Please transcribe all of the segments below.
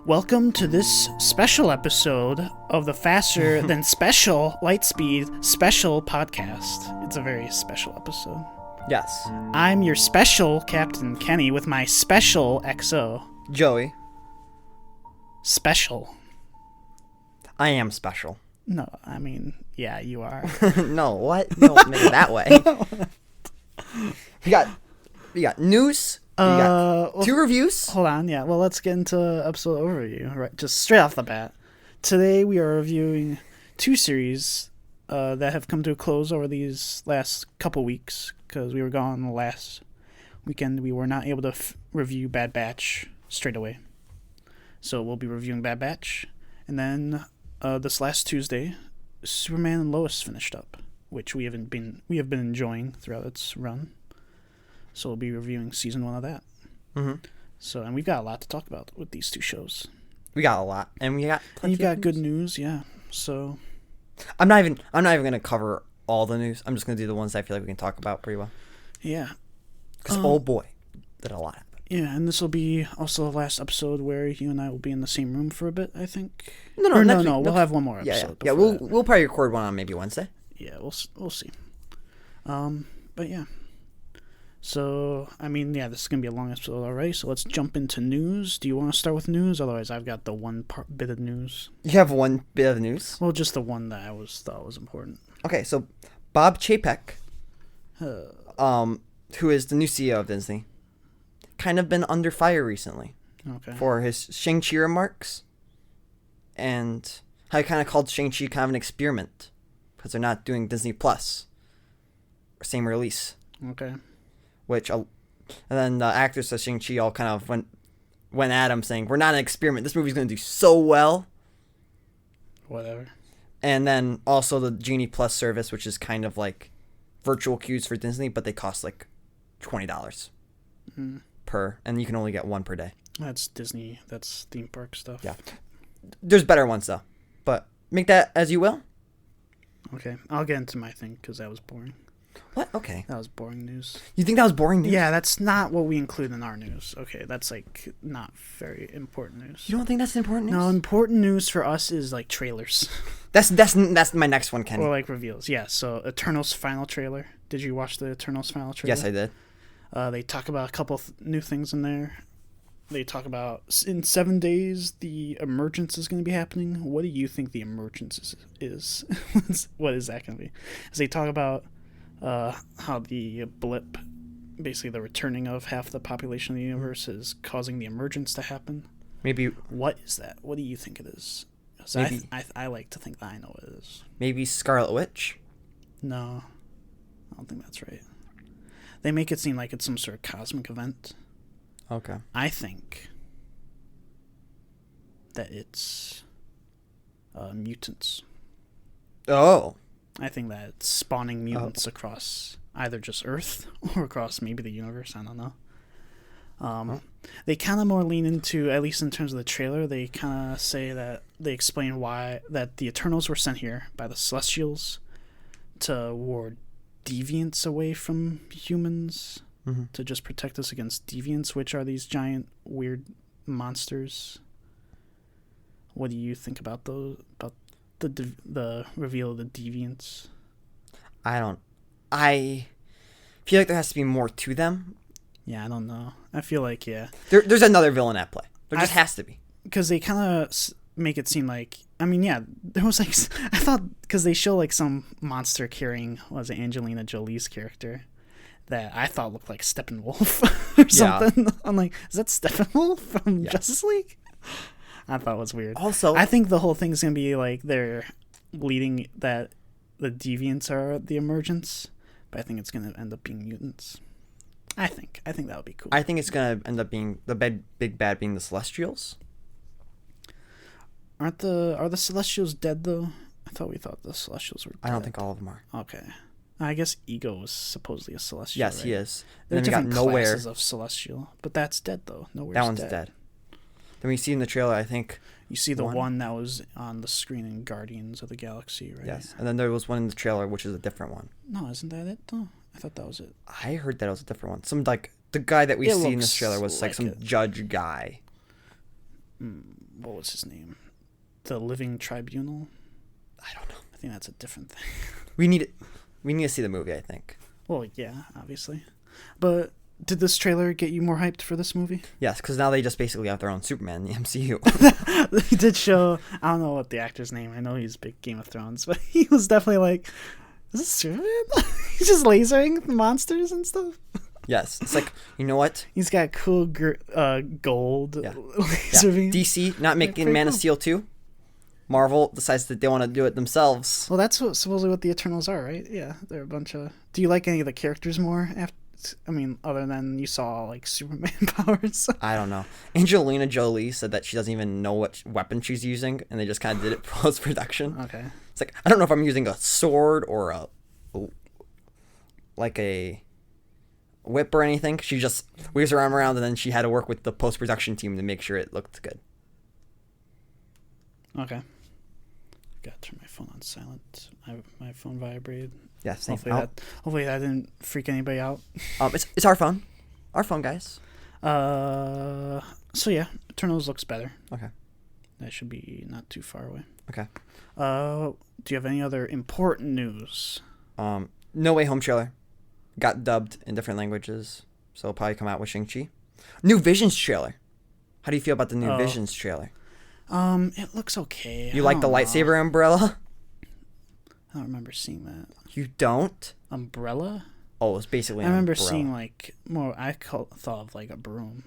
Welcome to this special episode of the Faster Than Special Lightspeed Special Podcast. It's a very special episode. Yes. I'm your special Captain Kenny with my special XO. Joey. Special. I am special. No, I mean, yeah, you are. No, what? Don't make it that way. We got news. We got two reviews. Hold on, yeah. Well, let's get into episode overview. Right, just straight off the bat. Today we are reviewing two series that have come to a close over these last couple weeks because we were gone the last weekend. We were not able to review Bad Batch straight away, so we'll be reviewing Bad Batch, and then this last Tuesday, Superman and Lois finished up, which we have been enjoying throughout its run. So we'll be reviewing season 1 of that. Mm-hmm. So, and we've got a lot to talk about with these two shows. We got a lot, and we got plenty. You've got good news, yeah. So, I'm not even gonna cover all the news. I'm just gonna do the ones I feel like we can talk about pretty well. Yeah. Because oh boy, did a lot happen. Yeah, and this will be also the last episode where you and I will be in the same room for a bit, I think. No. We'll have one more episode. Yeah. We'll probably record one on maybe Wednesday. Yeah, we'll see. But yeah. So, I mean, yeah, this is going to be a long episode already, so let's jump into news. Do you want to start with news? Otherwise, I've got the one bit of news. You have one bit of news? Well, just the one that I thought was important. Okay, so Bob Chapek, who is the new CEO of Disney, kind of been under fire recently for his Shang-Chi remarks and how he kind of called Shang-Chi kind of an experiment because they're not doing Disney Plus, same release. Okay. And then the actors of Shang-Chi all kind of went at him saying, we're not an experiment. This movie's going to do so well. Whatever. And then also the Genie Plus service, which is kind of like virtual queues for Disney, but they cost like $20 per, and you can only get one per day. That's Disney. That's theme park stuff. Yeah. There's better ones, though. But make that as you will. Okay. I'll get into my thing because that was boring. What? Okay. That was boring news. You think that was boring news? Yeah, that's not what we include in our news. Okay, that's like not very important news. You don't think that's important news? No, important news for us is like trailers. That's my next one, Kenny. Or like reveals. Yeah, so Eternal's final trailer. Did you watch the Eternal's final trailer? Yes, I did. They talk about a couple new things in there. They talk about in 7 days the emergence is going to be happening. What do you think the emergence is? What is that going to be? As they talk about how the blip, basically the returning of half the population of the universe, is causing the emergence to happen. Maybe. What is that? What do you think it is? Maybe, I like to think that I know what it is. Maybe Scarlet Witch? No, I don't think that's right. They make it seem like it's some sort of cosmic event. Okay. I think that it's mutants. Oh. I think that it's spawning mutants across either just Earth or across maybe the universe. I don't know. They kind of more lean into, at least in terms of the trailer, they kind of say that they explain why that the Eternals were sent here by the Celestials to ward deviants away from humans, to just protect us against deviants, which are these giant weird monsters. What do you think about those? About the reveal of the deviants? I feel like there has to be more to them. Yeah, I don't know. I feel like, yeah. There's another villain at play. There just has to be. Because they kind of make it seem like, I mean, yeah, there was like, I thought, because they show like some monster carrying, Angelina Jolie's character that I thought looked like Steppenwolf or something. Yeah. I'm like, is that Steppenwolf from Justice League? I thought it was weird. Also, I think the whole thing's going to be like they're leading that the deviants are the emergence, but I think it's going to end up being mutants. I think that would be cool. I think it's going to end up being the big bad being the Celestials. Are the Celestials dead though? I thought the Celestials were dead. I don't think all of them are. Okay. I guess Ego was supposedly a Celestial. Yes, right? He is. There are different Nowhere. classes of Celestial, but that's dead though. Nowhere's that one's dead. Then we see in the trailer, I think... You see the one that was on the screen in Guardians of the Galaxy, right? Yes, and then there was one in the trailer, which is a different one. No, isn't that it, though? I thought that was it. I heard that it was a different one. The guy that we see in this trailer was like some judge guy. what was his name? The Living Tribunal. I don't know. I think that's a different thing. We need to see the movie, I think. Well, yeah, obviously. But did this trailer get you more hyped for this movie? Yes, because now they just basically have their own Superman in the MCU. They did show, I don't know what the actor's name, I know he's big Game of Thrones, but he was definitely like, is this Superman? He's just lasering monsters and stuff. Yes, it's like, you know what? He's got cool gold laser beam. DC not making Man of Steel 2. Marvel decides that they want to do it themselves. Well, that's supposedly what the Eternals are, right? Yeah, they're a bunch of... Do you like any of the characters more? Other than you saw, like, Superman powers? I don't know. Angelina Jolie said that she doesn't even know what weapon she's using, and they just kind of did it post-production. Okay. It's like, I don't know if I'm using a sword or a whip or anything. She just waves her arm around, and then she had to work with the post-production team to make sure it looked good. Okay. Got to turn my phone on silent. My phone vibrated. Yeah, same. Hopefully that didn't freak anybody out. It's our phone. Our phone, guys. So yeah, Eternals looks better. Okay. That should be not too far away. Okay. Do you have any other important news? No Way Home trailer. Got dubbed in different languages, so it'll probably come out with Shang-Chi. New Visions trailer. How do you feel about the new Visions trailer? It looks okay. You like the lightsaber umbrella? I don't remember seeing that. You don't? Umbrella? Oh, it's basically I remember umbrella. seeing like more. Thought of like a broom.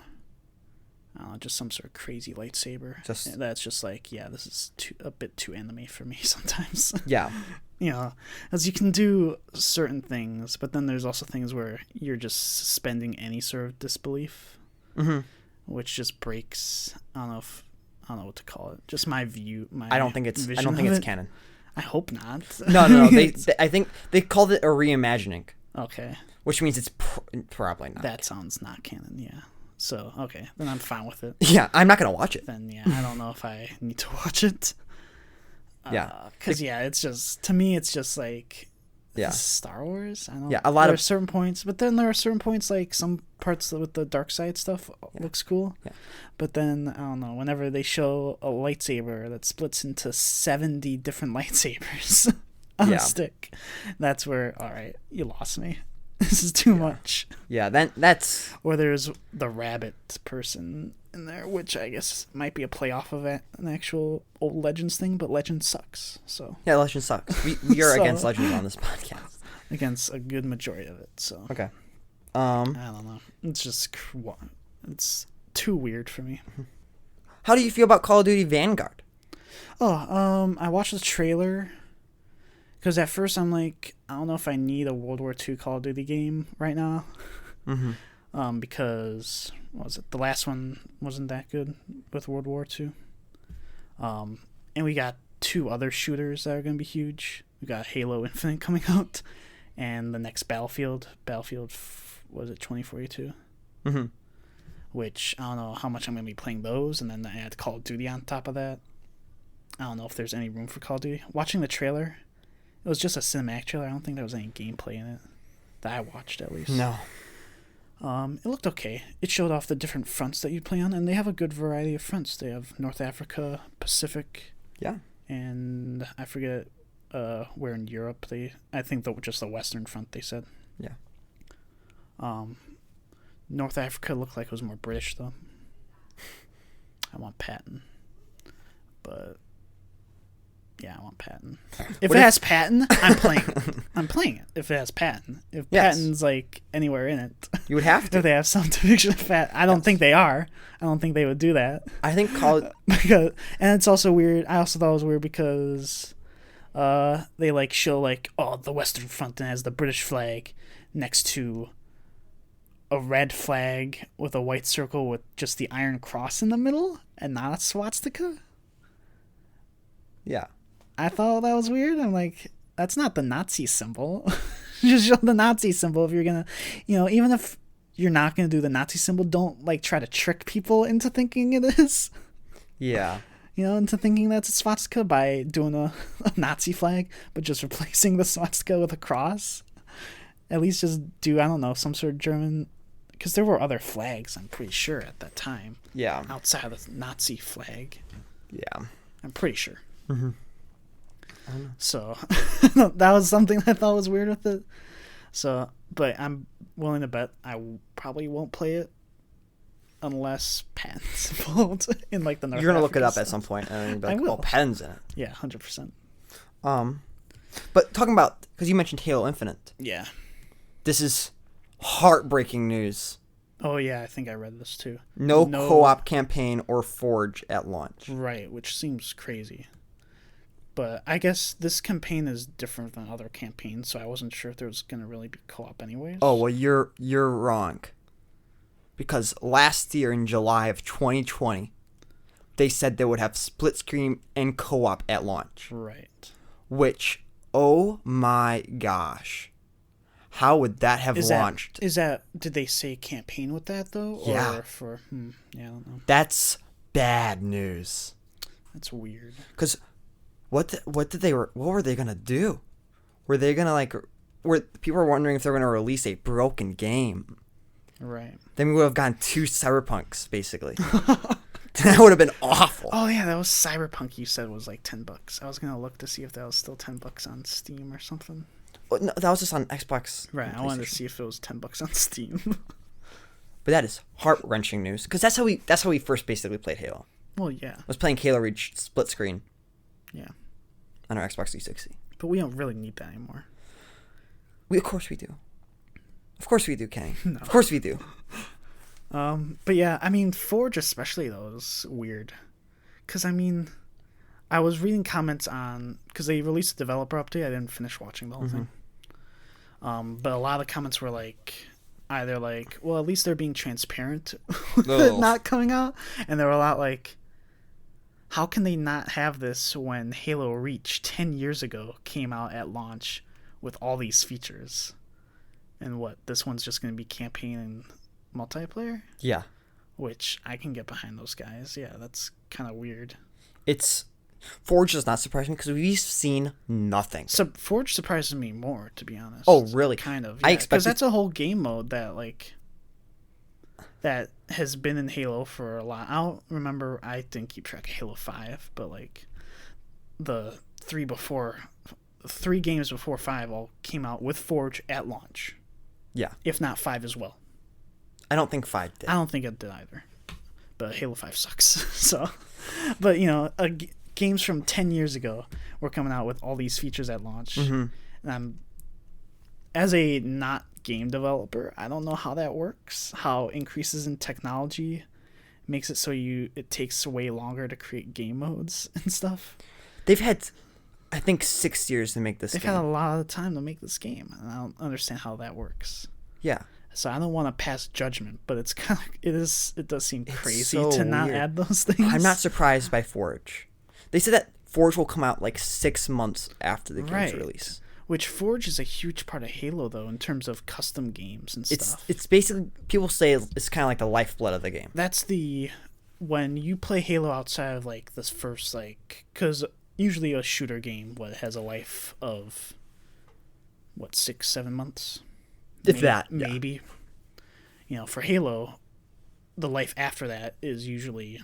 I don't know, just some sort of crazy lightsaber. That's just like, yeah, this is a bit too anime for me sometimes. Yeah. You know, as you can do certain things, but then there's also things where you're just suspending any sort of disbelief, which just breaks. I don't know what to call it. Just my view. I don't think it's canon. I hope not. No. I think they called it a reimagining. Okay. Which means it's probably not. That sounds not canon. Yeah. So okay, then I'm fine with it. Yeah, I'm not gonna watch it. Then yeah, I don't know if I need to watch it. Yeah. Because it's just, to me, it's just like, yeah, Star Wars. I don't know. Yeah, there are certain points, but then there are certain points, like some parts with the dark side stuff looks cool. Yeah. But then, I don't know, whenever they show a lightsaber that splits into 70 different lightsabers on a stick, that's where, all right, you lost me. This is too much. Yeah, that's... Or there's the rabbit person in there, which I guess might be a play off of an actual old Legends thing, but Legends sucks, so... Yeah, Legends sucks. We are against Legends on this podcast. Against a good majority of it, so... Okay. I don't know. It's just... It's too weird for me. How do you feel about Call of Duty Vanguard? I watched the trailer... Because at first I'm like, I don't know if I need a World War II Call of Duty game right now. Because, what was it? The last one wasn't that good with World War II. And we got 2 other shooters that are going to be huge. We got Halo Infinite coming out. And the next Battlefield, was it 2042? Which, I don't know how much I'm going to be playing those. And then I add Call of Duty on top of that. I don't know if there's any room for Call of Duty. Watching the trailer... It was just a cinematic trailer. I don't think there was any gameplay in it that I watched, at least. No. It looked okay. It showed off the different fronts that you play on, and they have a good variety of fronts. They have North Africa, Pacific. Yeah. And I forget where in Europe I think just the Western Front, they said. Yeah. North Africa looked like it was more British, though. I want Patton. But... Yeah, I want Patton. If it has Patton, I'm playing it. I'm playing it if it has Patton. If Patton's like anywhere in it, you would have to. If they have some depiction of Patton, I don't think they are. I don't think they would do that. I think and it's also weird. I also thought it was weird because they like show like the Western Front has the British flag next to a red flag with a white circle with just the Iron Cross in the middle and not a swastika. Yeah. I thought that was weird. I'm like, that's not the Nazi symbol. Just show the Nazi symbol if you're going to, even if you're not going to do the Nazi symbol, don't like try to trick people into thinking it is. Yeah. Into thinking that's a swastika by doing a Nazi flag, but just replacing the swastika with a cross. At least just do, I don't know, some sort of German, because there were other flags, I'm pretty sure, at that time. Yeah. Outside of the Nazi flag. Yeah. I'm pretty sure. Mm-hmm. So that was something I thought was weird with it. So, but I'm willing to bet I probably won't play it unless patents involved in like the North You're gonna look it African up stuff. at some point, and you'll be I like, will. "Oh, patents in it." Yeah, 100%. But talking about, because you mentioned Halo Infinite, Yeah. this is heartbreaking news. Oh yeah, I think I read this too. No co-op campaign or Forge at launch. Right, which seems crazy. But I guess this campaign is different than other campaigns, so I wasn't sure if there was going to really be co-op anyways. Oh, well, you're wrong. Because last year in July of 2020, they said they would have split screen and co-op at launch. Right. Which, oh my gosh. How would that have launched? Did they say campaign with that though? Yeah. Or for, yeah, I don't know. That's bad news. That's weird. Because what were they gonna do? Were they gonna people were wondering if they were gonna release a broken game? Right. Then we would have gotten 2 Cyberpunks basically. That would have been awful. Oh yeah, that was Cyberpunk. You said was like $10. I was gonna look to see if that was still $10 on Steam or something. Well, no, that was just on Xbox. Right. I wanted to see if it was $10 on Steam. But that is heart-wrenching news because that's how we first basically played Halo. Well, yeah. Was playing Halo Reach split screen. Yeah. On our Xbox 360. But we don't really need that anymore. Of course we do. Of course we do, Kenny. No. Of course we do. But yeah, I mean, Forge especially though is weird, because I mean, I was reading comments on, because they released a developer update. I didn't finish watching the whole thing. But a lot of comments were like, either like, well, at least they're being transparent with it not coming out, and there were a lot like, how can they not have this when Halo Reach 10 years ago came out at launch with all these features? And what, this one's just going to be campaign and multiplayer? Yeah. Which I can get behind those guys. Yeah, that's kind of weird. Forge does not surprise me because we've seen nothing. So Forge surprises me more, to be honest. Oh, really? Kind of. Yeah, I expect, because that's a whole game mode that has been in Halo for a lot. I don't remember. I didn't keep track of Halo 5, but like the 3 games before 5 all came out with Forge at launch. Yeah. If not 5 as well. I don't think 5 did. I don't think it did either. But Halo 5 sucks. So, but you know, games from 10 years ago were coming out with all these features at launch. And as a not game developer, I don't know how that works. How increases in technology makes it so it takes way longer to create game modes and stuff. They've had, I think, 6 years to make this game. They've had a lot of time to make this game, and I don't understand how that works. Yeah. So I don't want to pass judgment, but it's kind of it does seem crazy so to not weird. add those things. I'm not surprised by Forge. They said that Forge will come out like 6 months after the game's release. Which Forge is a huge part of Halo, though, in terms of custom games and stuff. It's basically, people say it's kind of like the lifeblood of the game. That's when you play Halo outside of like this first, like, because usually a shooter game has a life of 6-7 months. Maybe. You know, for Halo, the life after that is usually,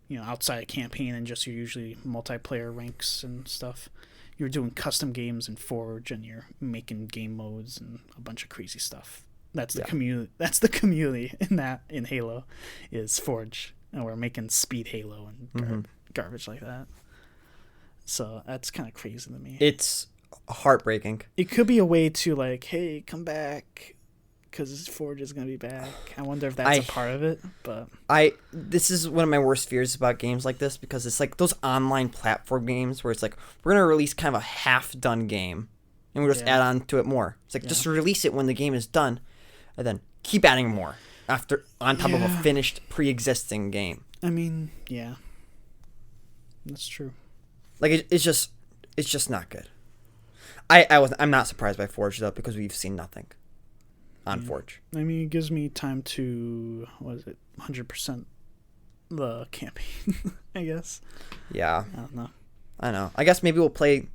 you know, outside of campaign and just your usually multiplayer ranks and stuff. You're doing custom games in Forge, and you're making game modes and a bunch of crazy stuff. That's the community. That's the community in Halo, is Forge, and we're making speed Halo and garbage like that. So that's kind of crazy to me. It's heartbreaking. It could be a way to like, hey, come back, because Forge is gonna be back. I wonder if that's a part of it. But this is one of my worst fears about games like this, because it's like those online platform games where it's like, we're gonna release kind of a half-done game, and we'll just add on to it more. It's like, just release it when the game is done, and then keep adding more on top of a finished pre-existing game. I mean, yeah, that's true. Like it's just not good. I'm not surprised by Forge though, because we've seen nothing on Forge. I mean, it gives me time to 100% the campaign, I guess. Yeah. I don't know. I know. I guess maybe we'll play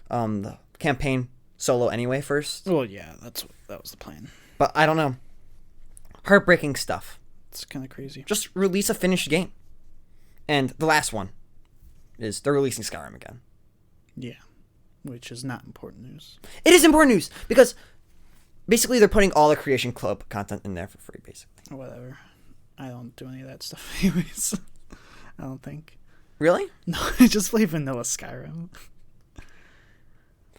the campaign solo anyway first. Well, yeah, that was the plan. But I don't know. Heartbreaking stuff. It's kind of crazy. Just release a finished game. And the last one. is they're releasing Skyrim again. Yeah, which is not important news. It is important news because basically they're putting all the Creation Club content in there for free, basically. Whatever. I don't do any of that stuff anyways. I don't think. Really? No, I just play vanilla Skyrim.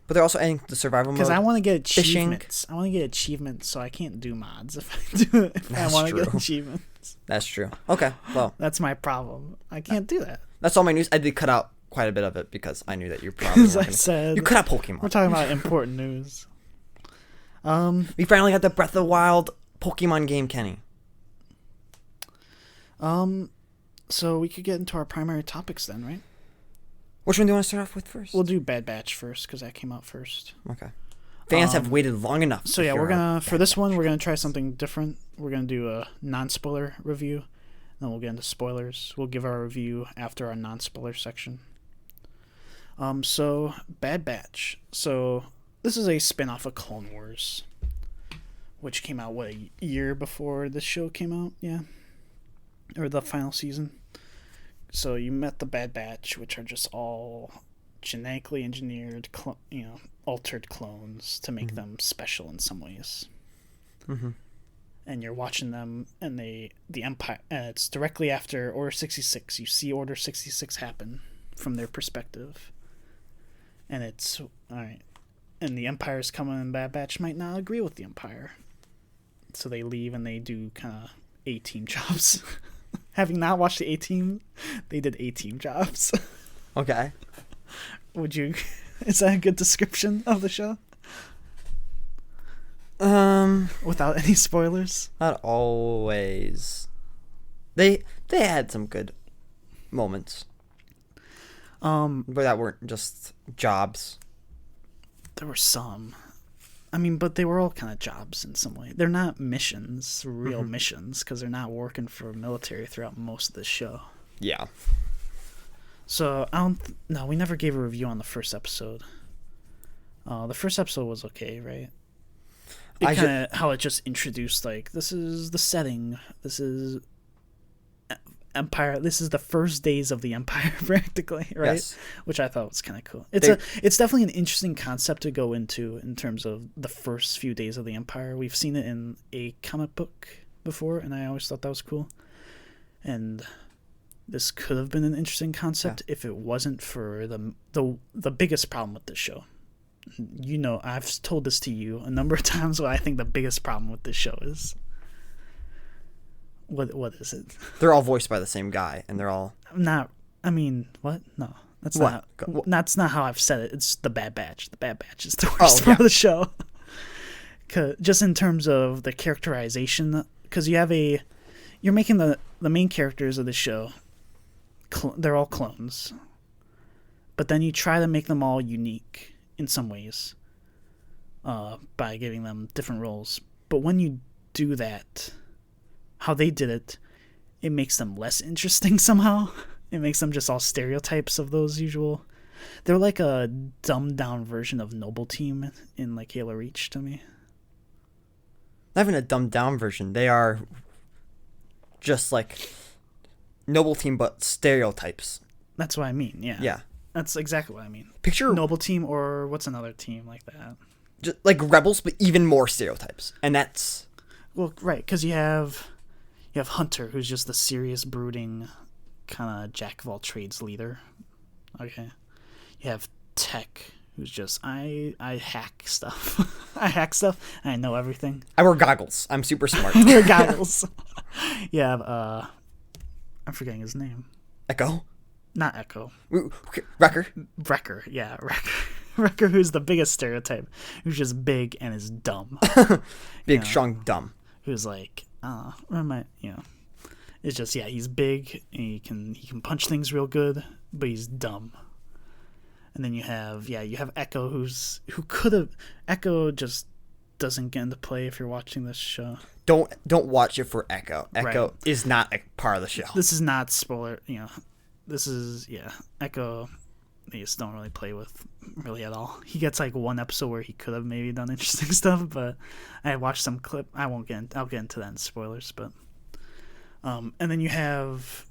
But they're also adding the survival mode. Because I want to get fishing. achievements. I want to get achievements, so I can't do mods if I do it. If I want to get achievements. That's true. Okay, well. That's my problem. I can't do that. That's all my news. I did cut out quite a bit of it because I knew that you probably As I said, you cut out Pokemon. We're talking about important news. We finally got the Breath of the Wild Pokemon game, Kenny. So we could get into our primary topics then, right? Which one do you want to start off with first? We'll do Bad Batch first because that came out first. Okay. Fans have waited long enough. So yeah, we're gonna for this one we're gonna try something different. We're gonna do a non-spoiler review, then we'll get into spoilers. We'll give our review after our non-spoiler section. So Bad Batch. So this is a spin-off of Clone Wars, which came out a year before this show came out. Yeah, or the final season. So you met the Bad Batch, which are just all genetically engineered, altered clones to make them special in some ways. Mm-hmm. And you're watching them, and the Empire. It's directly after Order 66. You see Order 66 happen from their perspective, and it's all right. And the Empire's coming, and Bad Batch might not agree with the Empire, so they leave and they do kind of A-team jobs. Having not watched the A-Team, they did A-Team jobs. Okay. Is that a good description of the show? Without any spoilers? Not always. They had some good moments. But that weren't just jobs. There were some. I mean, but they were all kind of jobs in some way. They're not missions, real missions, because they're not working for military throughout most of the show. Yeah. So, no, we never gave a review on the first episode. The first episode was okay, right? How it just introduced, like, this is the setting. This is Empire. This is the first days of the Empire, practically, right? Yes. Which I thought was kind of cool. It's definitely an interesting concept to go into in terms of the first few days of the Empire. We've seen it in a comic book before, and I always thought that was cool. And this could have been an interesting concept if it wasn't for the biggest problem with this show. You know, I've told this to you a number of times what I think the biggest problem with this show is. What is it? They're all voiced by the same guy, and they're all not. I mean, what? No, that's not. That's not how I've said it. It's the Bad Batch. The Bad Batch is the worst part of the show. Just in terms of the characterization, because you're making the main characters of the show. They're all clones, but then you try to make them all unique in some ways, by giving them different roles. But when you do that, how they did it, it makes them less interesting somehow. It makes them just all stereotypes of those usual. They're like a dumbed down version of Noble Team in like Halo Reach to me. Not even a dumbed down version. They are just like Noble Team, but stereotypes. That's what I mean. Yeah. Yeah. That's exactly what I mean. Picture Noble Team, or what's another team like that? Just like Rebels, but even more stereotypes, and that's right, because you have Hunter, who's just the serious, brooding, kind of jack of all trades leader. Okay, you have Tech, who's just I hack stuff. I hack stuff, and I know everything. I wear goggles. I'm super smart. I wear goggles. You have I'm forgetting his name. Echo. Not Echo. Wrecker. Wrecker, yeah, Wrecker. Wrecker, who's the biggest stereotype, who's just big and is dumb. Big, strong, dumb. Who's like, it's just, he's big and he can punch things real good, but he's dumb. And then you have Echo, Echo just doesn't get into play if you're watching this show. Don't watch it for Echo. Echo is not a part of the show. This is not spoiler, This is, Echo, they just don't really play with really at all. He gets like one episode where he could have maybe done interesting stuff, but I watched some clip. I'll get into that in spoilers, but and then you have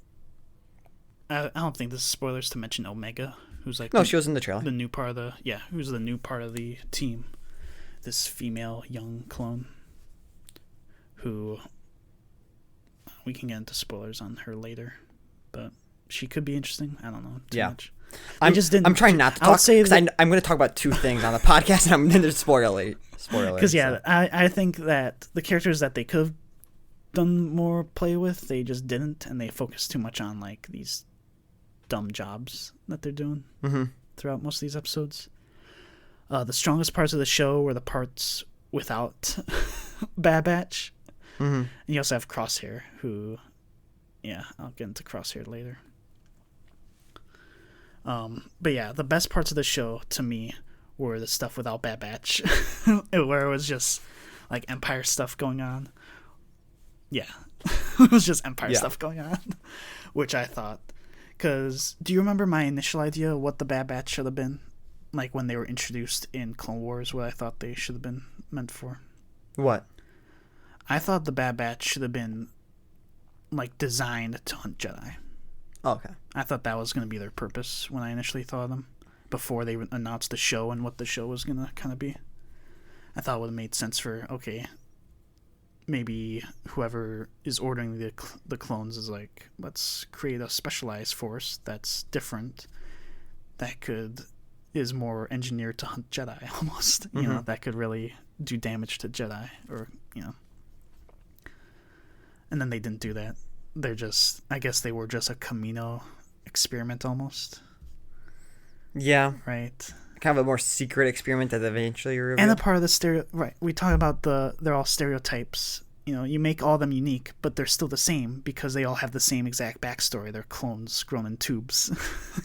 I don't think this is spoilers to mention Omega, who's like she was in the trailer. The new part of who's the new part of the team. This female young clone, who we can get into spoilers on her later, but she could be interesting. I don't know too much. I'm trying not to talk because I'm going to talk about two things on the podcast, and I'm going to spoilers. Because I think that the characters that they could have done more play with, they just didn't, and they focused too much on like these dumb jobs that they're doing throughout most of these episodes. The strongest parts of the show were the parts without Bad Batch. And you also have Crosshair, who, I'll get into Crosshair later. But yeah, the best parts of the show to me were the stuff without Bad Batch, where it was just like Empire stuff going on. Yeah, it was just Empire stuff going on, which I thought. Because do you remember my initial idea of what the Bad Batch should have been? Like when they were introduced in Clone Wars, what I thought they should have been meant for? What? I thought the Bad Batch should have been like designed to hunt Jedi. Oh, okay. I thought that was going to be their purpose when I initially thought of them, before they announced the show and what the show was going to kind of be. I thought it would have made sense for, okay, maybe whoever is ordering the clones is like, let's create a specialized force that's different, that is more engineered to hunt Jedi almost, you know, that could really do damage to Jedi, or, you know. And then they didn't do that. I guess they were just a Camino experiment almost. Yeah. Right. Kind of a more secret experiment that eventually revealed. And a part of the right. We talk about they're all stereotypes. You know, you make all of them unique, but they're still the same because they all have the same exact backstory. They're clones grown in tubes.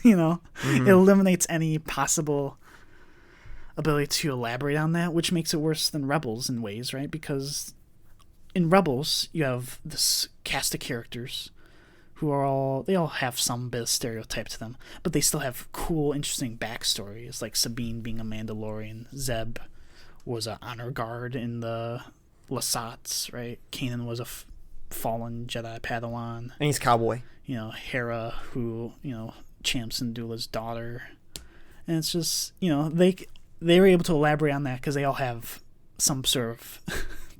You know, it eliminates any possible ability to elaborate on that, which makes it worse than Rebels in ways, right? Because in Rebels, you have this cast of characters who they all have some bit of stereotype to them, but they still have cool, interesting backstories, like Sabine being a Mandalorian, Zeb was an honor guard in the Lasats, right? Kanan was a fallen Jedi Padawan. And he's cowboy. You know, Hera, who, you know, Champs Syndulla's daughter. And it's just, you know, they were able to elaborate on that because they all have some sort of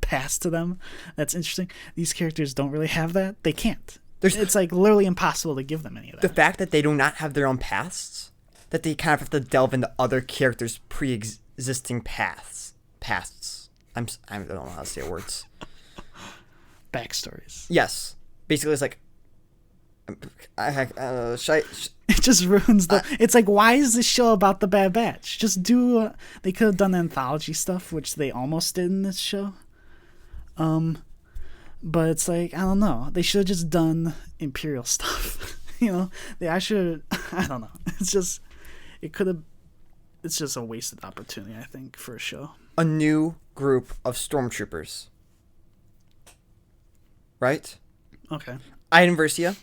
past to them that's interesting. These characters don't really have that. They can't. It's like literally impossible to give them any of that. The fact that they do not have their own pasts, that they kind of have to delve into other characters' pre-existing pasts. I don't know how to say words. Backstories. Yes. Basically, it's like, it just ruins it's like, why is this show about the Bad Batch? Just do they could have done anthology stuff, which they almost did in this show. But it's like, I don't know, they should have just done Imperial stuff. You know, I don't know, it's just a wasted opportunity, I think, for a show. A new group of stormtroopers, right? Okay. Iden Versio.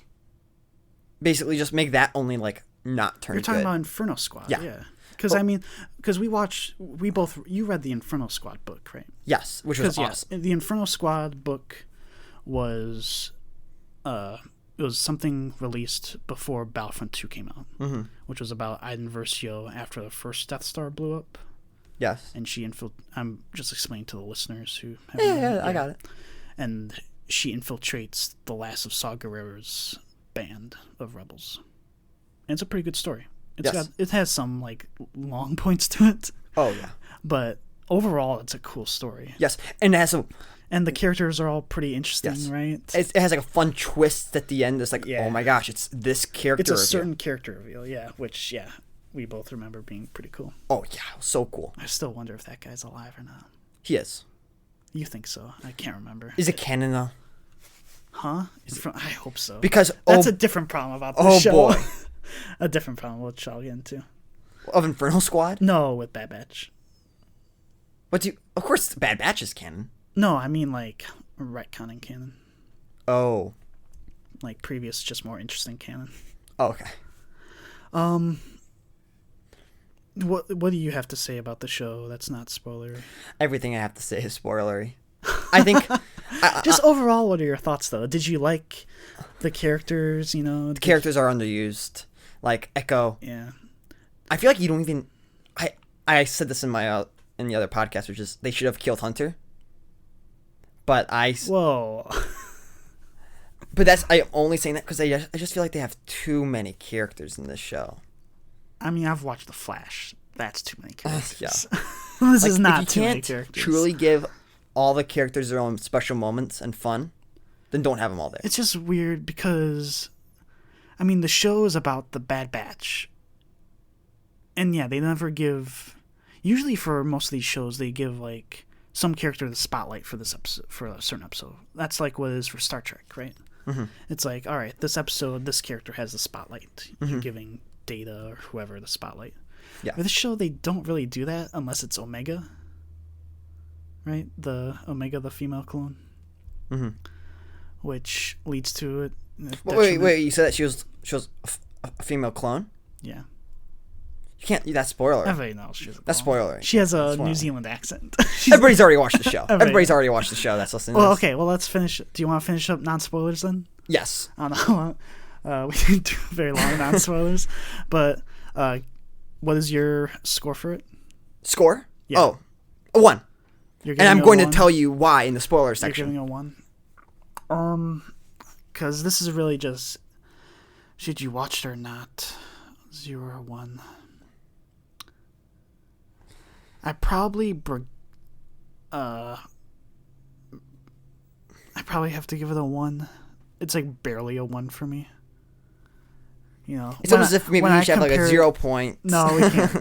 Basically, just make that only like not turn. You're talking good. about Inferno Squad, yeah. Because you read the Inferno Squad book, right? Yes, which was awesome. Yeah, the Inferno Squad book was, it was something released before Battlefront 2 came out, which was about Iden Versio after the first Death Star blew up. Yes. And I'm just explaining to the listeners who haven't I got it. And she infiltrates the last of Saw Gerrera's band of rebels. And it's a pretty good story. It has some like long points to it. Oh yeah. But overall it's a cool story. Yes. And it has and the characters are all pretty interesting, right? It has like a fun twist at the end. It's like, oh my gosh, it's this character. It's a certain character reveal, which we both remember being pretty cool. Oh yeah, so cool. I still wonder if that guy's alive or not. He is. You think so? I can't remember. Is it canon though? Huh? I hope so. Because that's a different problem about the show. Oh boy. A different problem, which I'll get into. Of Inferno Squad? No, with Bad Batch. Of course Bad Batch is canon. No, I mean like retconning canon. Oh. Like previous, just more interesting canon. Oh, okay. What do you have to say about the show that's not spoilery? Everything I have to say is spoilery. I think Just overall, what are your thoughts, though? Did you like the characters, The characters are underused. Like, Echo. Yeah. I feel like you don't even... I said this in my in the other podcast, which is they should have killed Hunter. But Whoa. But I'm only saying that because I just feel like they have too many characters in this show. I mean, I've watched The Flash. That's too many characters. Yeah. This is not too many characters. If you can't truly give all the characters their own special moments and fun, then don't have them all there. It's just weird because, I mean, the show is about the Bad Batch. And yeah, they never give... Usually for most of these shows, they give, like, some character the spotlight for this episode, for a certain episode. That's like what it is for Star Trek, right? Mm-hmm. It's like, all right, this episode, this character has the spotlight. You're giving Data or whoever the spotlight. Yeah. For this show, they don't really do that unless it's Omega. Right? The Omega, the female clone. Mm-hmm. Which leads to it. Wait, you said that she was a female clone? Yeah. You can't. That's spoiler. Everybody knows she's a clone. That's spoiler. She has a New Zealand accent. Everybody's already watched the show. Everybody's already watched the show. That's listening. Well, okay. Well, let's finish. Do you want to finish up non-spoilers then? Yes. I don't know. We didn't do very long non-spoilers, but what is your score for it? Score? Yeah. Oh, a 1. And I'm going to tell you why in the spoiler section. You're giving a 1. Because this is really just, should you watch it or not? 0 or 1. I probably have to give it a 1. It's like barely a 1 for me. It's almost as if maybe we should have like a 0 point. No, we can't.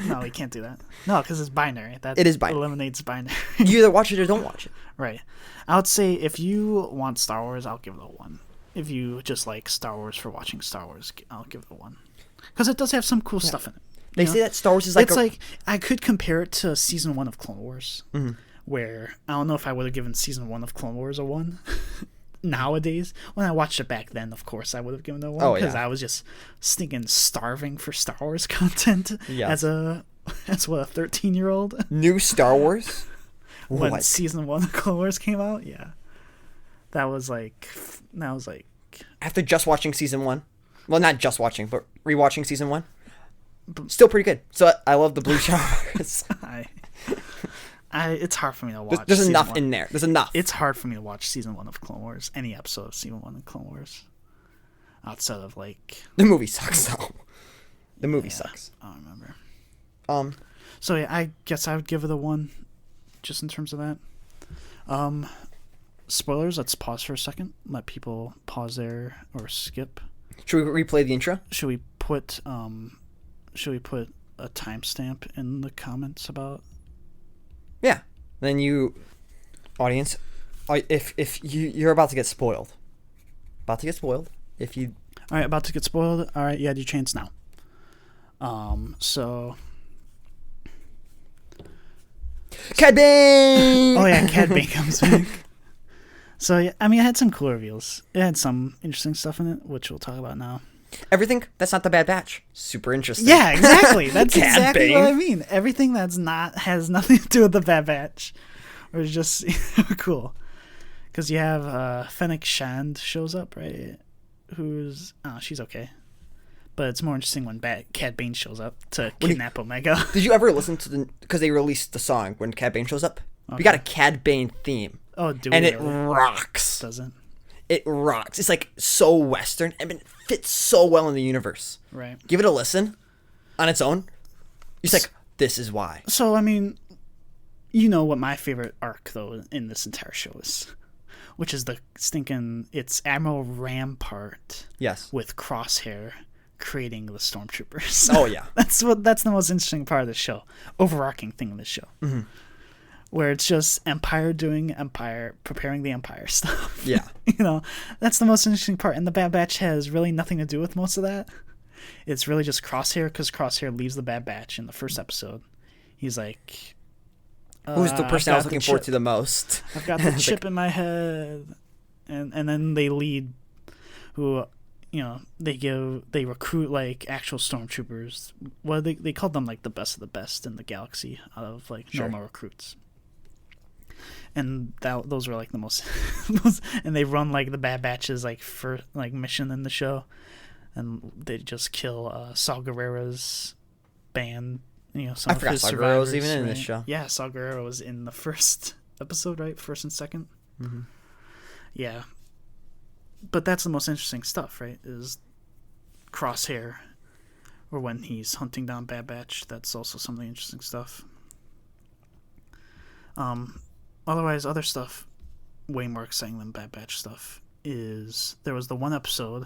No, we can't do that. No, because it's binary. It is binary. Eliminates binary. You either watch it or don't watch it. Right. I would say if you want Star Wars, I'll give it a 1. If you just like Star Wars for watching Star Wars, I'll give it a 1. Because it does have some cool stuff in it. They say that Star Wars is like... It's like, I could compare it to Season 1 of Clone Wars, where I don't know if I would have given Season 1 of Clone Wars a 1 nowadays. When I watched it back then, of course, I would have given it a 1, because I was just stinking starving for Star Wars content as a 13-year-old. New Star Wars? When Season 1 of Clone Wars came out, yeah. That was like... After just watching Season 1, well, not just watching, but rewatching Season 1, still pretty good. So I love the blue showers. It's hard for me to watch. There's enough in there. There's enough. It's hard for me to watch Season 1 of Clone Wars, any episode of Season 1 of Clone Wars, outside of like... The movie sucks, though. The movie sucks. I don't remember. So yeah, I guess I would give it a 1, just in terms of that. Spoilers, let's pause for a second. Let people pause there or skip. Should we replay the intro? Should we put a timestamp in the comments about... Yeah. Then you, audience, if you're about to get spoiled. If you... All right, about to get spoiled. All right, you had your chance now. So... Cad Bane! Oh yeah, Cad Bane comes back. So yeah, I mean, it had some cool reveals. It had some interesting stuff in it, which we'll talk about now. Everything that's not the Bad Batch, super interesting. Yeah, exactly. That's exactly Bane. what I mean. Everything has nothing to do with the Bad Batch, or just cool. Because you have Fennec Shand shows up, right? She's okay, but it's more interesting when Cad Bane shows up to kidnap Omega. Did you ever listen to because they released the song when Cad Bane shows up? Okay. We got a Cad Bane theme. Oh, do and we it rocks. Doesn't it rocks? It's like so Western and it fits so well in the universe. Right. Give it a listen on its own. It's like, this is why. So I mean, you know what my favorite arc though in this entire show is, which is it's Admiral Rampart. Yes. With Crosshair creating the stormtroopers. Oh yeah. That's the most interesting part of the show. Overarching thing of the show. Mm-hmm. Where it's just Empire doing Empire, preparing the Empire stuff. Yeah. That's the most interesting part. And the Bad Batch has really nothing to do with most of that. It's really just Crosshair, because Crosshair leaves the Bad Batch in the first episode. He's like... Who's the person I was looking forward to the most? I've got the chip in my head. And then they lead who... they recruit like actual stormtroopers. Well, they called them like the best of the best in the galaxy out of like normal recruits. and those were like the most, and they run like the Bad Batch's like first like mission in the show, and they just kill Saw Gerrera's band. You know, some I forgot Saw Gerrera was even in this show. Yeah, Saw Gerrera was in the first episode, right? First and second. Mm-hmm. Yeah, but that's the most interesting stuff, right? Is Crosshair, or when he's hunting down Bad Batch. That's also some of the interesting stuff. Otherwise, other stuff way more exciting than Bad Batch stuff is there was the one episode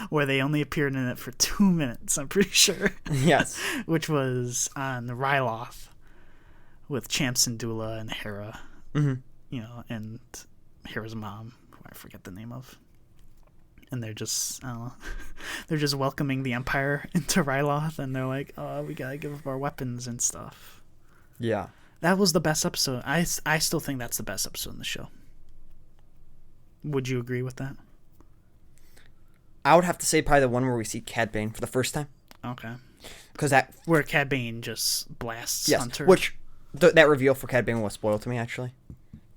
where they only appeared in it for 2 minutes, I'm pretty sure. Yes. Which was on Ryloth with Champ Syndulla and Hera. Mm-hmm. You know, and Hera's mom, who I forget the name of. And they're just, I don't know, they're just welcoming the Empire into Ryloth, and they're like, oh, we gotta give up our weapons and stuff. Yeah. That was the best episode. I still think that's the best episode in the show. Would you agree with that? I would have to say probably the one where we see Cad Bane for the first time. Okay. Because that... Where Cad Bane just blasts Hunter. Which, that reveal for Cad Bane was spoiled to me, actually.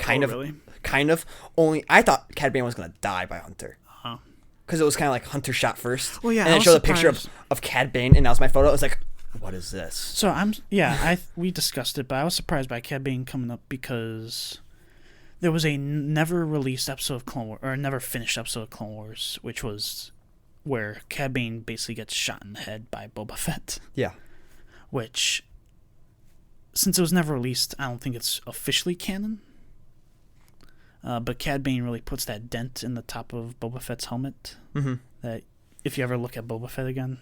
Really? Kind of. Only, I thought Cad Bane was going to die by Hunter. Oh. Because it was kind of like Hunter shot first. Well, yeah, and then it showed a picture of Cad Bane, and that was my photo. I was like, what is this? So we discussed it, but I was surprised by Cad Bane coming up because there was a never released episode of Clone Wars, or a never finished episode of Clone Wars, which was where Cad Bane basically gets shot in the head by Boba Fett. Yeah. Which, since it was never released, I don't think it's officially canon. But Cad Bane really puts that dent in the top of Boba Fett's helmet. Mm-hmm. That if you ever look at Boba Fett again,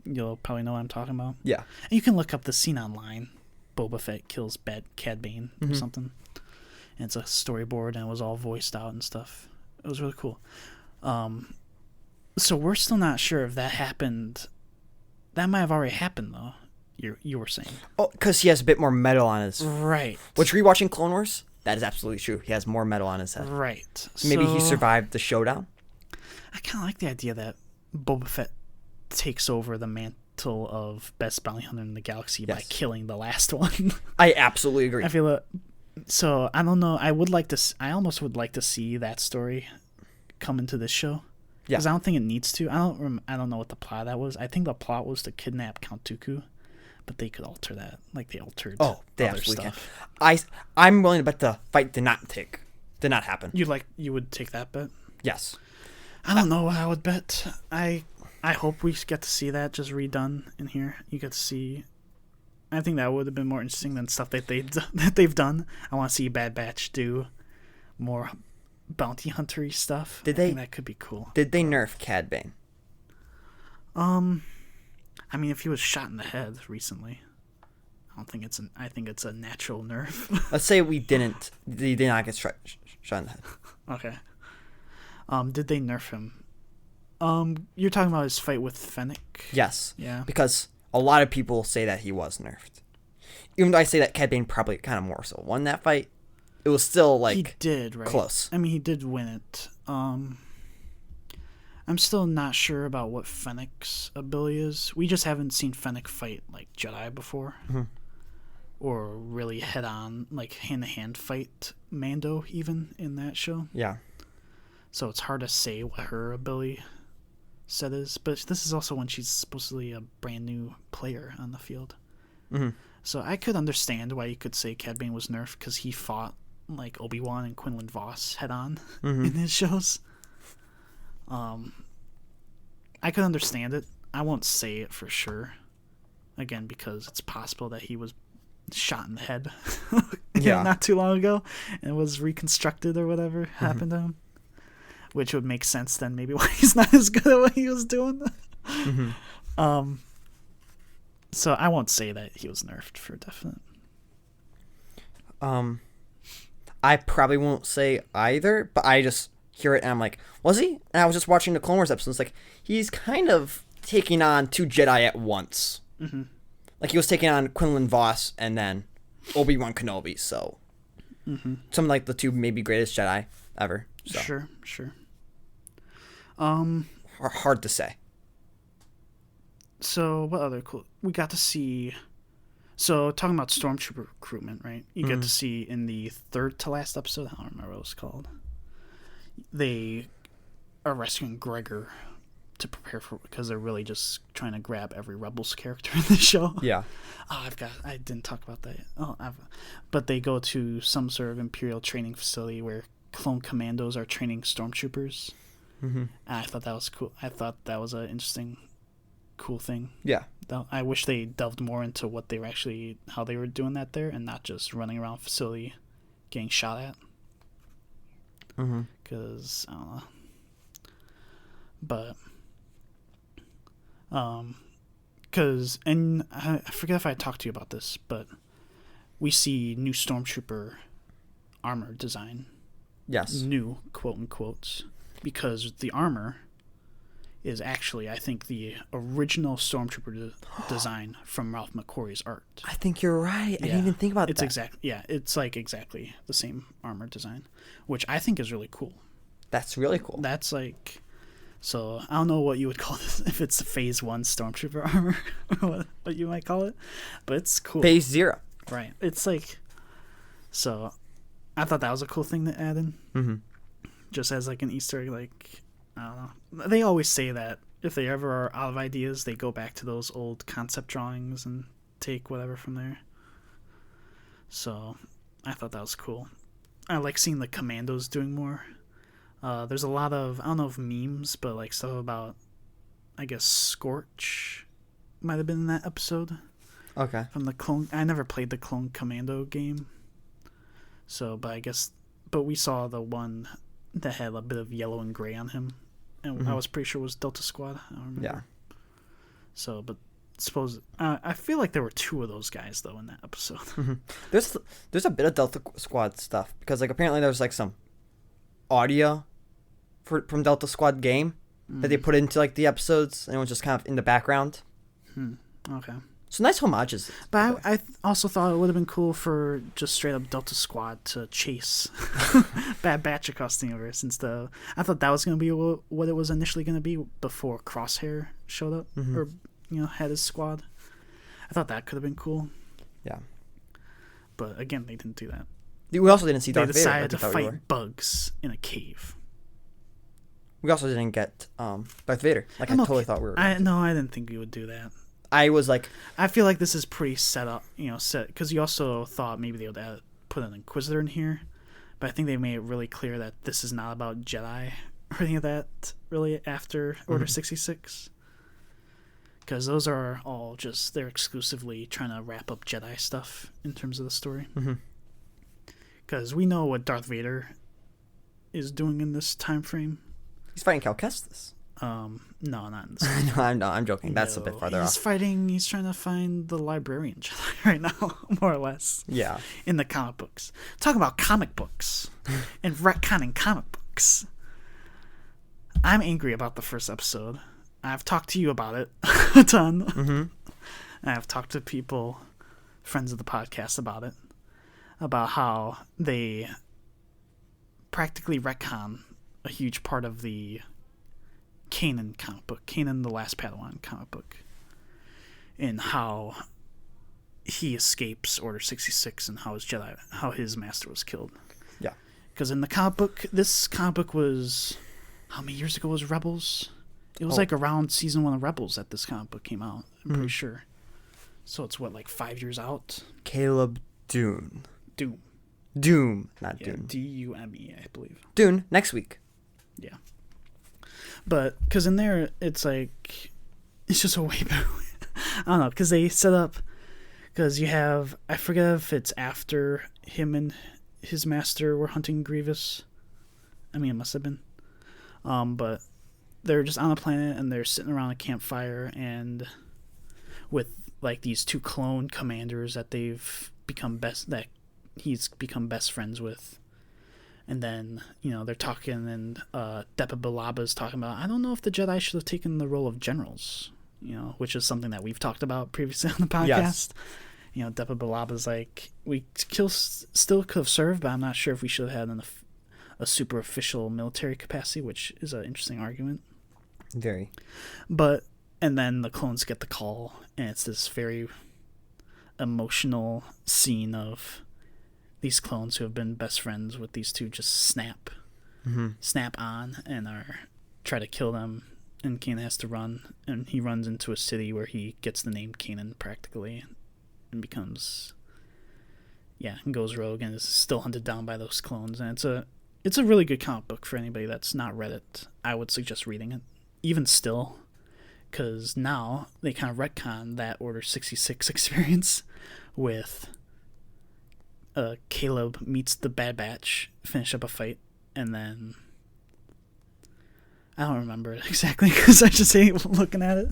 you'll probably know what I'm talking about. Yeah. And you can look up the scene online. Boba Fett kills Cad Bane or something. And it's a storyboard, and it was all voiced out and stuff. It was really cool. So we're still not sure if that happened. That might have already happened, though. You were saying. Oh, because he has a bit more metal on his... Right. Which, rewatching Clone Wars, that is absolutely true. He has more metal on his head. Right. So maybe he survived the showdown? I kind of like the idea that Boba Fett takes over the mantle of best bounty hunter in the galaxy by killing the last one. I absolutely agree. I feel it. So, I don't know. I almost would like to see that story come into this show. Yeah. Because I don't think it needs to. I don't know what the plot of that was. I think the plot was to kidnap Count Dooku, but they could alter that, like they altered. Oh, they other absolutely stuff. can. I'm willing to bet the fight did not happen. You would take that bet? Yes. I don't know what I would bet. I hope we get to see that just redone in here. You get to see. I think that would have been more interesting than stuff that they've done. I want to see Bad Batch do more bounty hunter-y stuff. I think that could be cool. Did they nerf Cad Bane? I mean, if he was shot in the head recently, I think it's a natural nerf. Let's say he did not get shot in the head. Okay. Did they nerf him? You're talking about his fight with Fennec? Yes. Yeah. Because a lot of people say that he was nerfed. Even though I say that Cad Bane probably kind of more so won that fight, it was still like he did, right? Close. I mean, he did win it. I'm still not sure about what Fennec's ability is. We just haven't seen Fennec fight like Jedi before, or really head on, like hand to hand fight Mando even in that show. Yeah. So it's hard to say what her ability set is, but this is also when she's supposedly a brand new player on the field. Mm-hmm. So I could understand why you could say Cad Bane was nerfed, because he fought like Obi-Wan and Quinlan Vos head on in his shows. I could understand it. I won't say it for sure. Again, because it's possible that he was shot in the head not too long ago and was reconstructed or whatever happened to him. Which would make sense then, maybe why he's not as good at what he was doing. So I won't say that he was nerfed for definite. I probably won't say either, but I just hear it and I'm like, was he? And I was just watching the Clone Wars episode. It's like, he's kind of taking on two Jedi at once. Mm-hmm. Like, he was taking on Quinlan Vos and then Obi-Wan Kenobi, so. Some like the two maybe greatest Jedi ever. So. Sure. Hard to say. So, what other cool... We got to see... So talking about stormtrooper recruitment, right? You get to see in the third to last episode. I don't remember what it was called. They are rescuing Gregor to prepare for, because they're really just trying to grab every Rebels character in the show. Yeah. Oh, I didn't talk about that yet. But they go to some sort of Imperial training facility where clone commandos are training stormtroopers. And I thought that was cool. I thought that was an interesting, cool thing. Yeah. I wish they delved more into what they were actually, how they were doing that there, and not just running around facility getting shot at. Because, I don't know. But, because, and I forget if I talked to you about this, but we see new Stormtrooper armor design. Yes. New, quote unquote, because the armor is actually, I think, the original Stormtrooper design from Ralph McQuarrie's art. I think you're right. I didn't even think about that. It's like exactly the same armor design, which I think is really cool. That's really cool. That's like, so I don't know what you would call this, if it's Phase 1 Stormtrooper armor, or what you might call it, but it's cool. Phase 0. Right. It's like, so I thought that was a cool thing to add in. Just as like an Easter egg, like, I don't know. They always say that if they ever are out of ideas, they go back to those old concept drawings and take whatever from there. So I thought that was cool. I like seeing the commandos doing more. There's a lot of, I don't know if memes, but like stuff about, I guess, Scorch might have been in that episode. Okay. From the clone. I never played the Clone Commando game. So, but I guess, but we saw the one that had a bit of yellow and gray on him, and I was pretty sure it was Delta Squad. I don't remember. Yeah. So, but suppose I feel like there were 2 of those guys though in that episode. There's a bit of Delta Squad stuff, because like apparently there's like some audio from Delta Squad game that they put into like the episodes, and it was just kind of in the background. Okay. So nice homages. But I also thought it would have been cool for just straight up Delta Squad to chase Bad Batch across the universe instead. I thought that was going to be what it was initially going to be before Crosshair showed up, or had his squad. I thought that could have been cool. Yeah. But again, they didn't do that. We also didn't see Darth Vader. They decided to fight bugs in a cave. We also didn't get Darth Vader. Like I totally thought we were. I didn't think we would do that. I was like, I feel like this is pretty set up, because you also thought maybe they would put an Inquisitor in here, but I think they made it really clear that this is not about Jedi or anything of that, really, after Order 66. Because those are all just, they're exclusively trying to wrap up Jedi stuff in terms of the story. Because we know what Darth Vader is doing in this time frame. He's fighting Cal Kestis. No, not in this. No, I'm joking. That's a bit farther off. He's trying to find the librarian Jedi right now, more or less. Yeah. In the comic books. Talk about comic books and retconning comic books. I'm angry about the first episode. I've talked to you about it a ton. I've talked to people, friends of the podcast, about it. About how they practically retcon a huge part of the Kanan comic book, Kanan the Last Padawan comic book, and how he escapes Order 66 and how his master was killed. Yeah. Because in the comic book, this comic book was, how many years ago was Rebels? It was like around season 1 of Rebels that this comic book came out, I'm pretty sure. So it's what, like 5 years out? Caleb Dune. Doom, not Dune. Dume, I believe. Dune, next week. Yeah. But, because in there, it's like, it's just a way better way. I don't know, because they set up, because you have, I forget if it's after him and his master were hunting Grievous. I mean, it must have been. But they're just on a planet, and they're sitting around a campfire, and with, like, these 2 clone commanders that he's become best friends with. And then, they're talking, and Depa Bilaba's talking about, I don't know if the Jedi should have taken the role of generals, which is something that we've talked about previously on the podcast. Yes. Depa Bilaba's like, we still could have served, but I'm not sure if we should have had a super official military capacity, which is an interesting argument. Very. But, and then the clones get the call, and it's this very emotional scene of these clones who have been best friends with these two just snap on and try to kill them, and Kanan has to run, and he runs into a city where he gets the name Kanan practically and becomes and goes rogue and is still hunted down by those clones. And it's a really good comic book for anybody that's not read it. I would suggest reading it even still, because now they kind of retcon that Order 66 experience with Caleb meets the Bad Batch, finish up a fight, and then I don't remember it exactly because I just hate looking at it.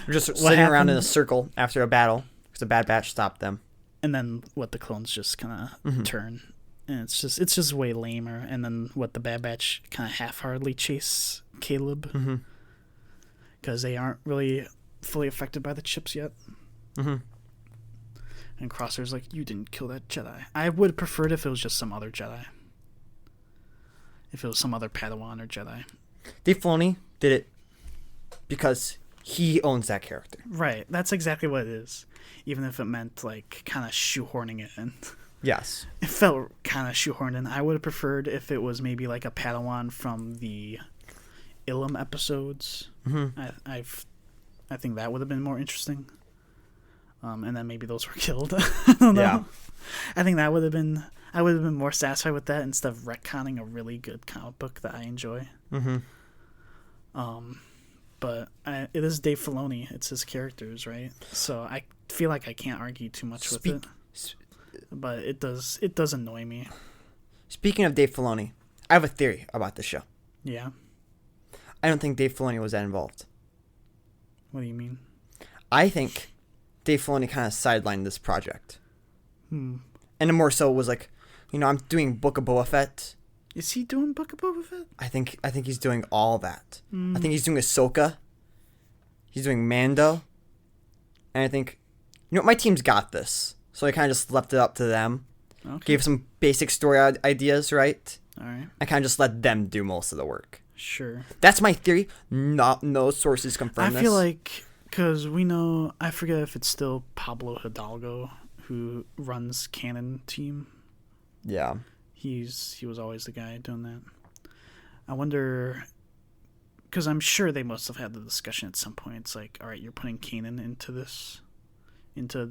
We're just sitting around in a circle after a battle because the Bad Batch stopped them. And then what the clones just kind of turn. And it's just way lamer. And then what the Bad Batch kind of half-heartedly chase Caleb. Because they aren't really fully affected by the chips yet. And Crosshair's like, you didn't kill that Jedi. I would have preferred if it was just some other Jedi. If it was some other Padawan or Jedi. Dave Filoni did it because he owns that character. Right. That's exactly what it is. Even if it meant, like, kind of shoehorning it in. Yes. It felt kind of shoehorned in. I would have preferred if it was maybe, like, a Padawan from the Ilum episodes. I think that would have been more interesting. And then maybe those were killed. I don't know. Yeah. I think that would have been... I would have been more satisfied with that instead of retconning a really good comic book that I enjoy. But it is Dave Filoni. It's his characters, right? So I feel like I can't argue too much with it. But it does annoy me. Speaking of Dave Filoni, I have a theory about this show. Yeah? I don't think Dave Filoni was that involved. What do you mean? I think Dave Filoni kind of sidelined this project. And it more so was like, I'm doing Book of Boba Fett. Is he doing Book of Boba Fett? I think he's doing all that. I think he's doing Ahsoka. He's doing Mando. And I think, my team's got this. So I kind of just left it up to them. Okay. Gave some basic story ideas, right? All right. I kind of just let them do most of the work. Sure. That's my theory. No sources confirm this. I feel like, because we know, I forget if it's still Pablo Hidalgo who runs Canon Team. Yeah. He was always the guy doing that. I wonder, because I'm sure they must have had the discussion at some point. It's like, all right, you're putting Kanan into this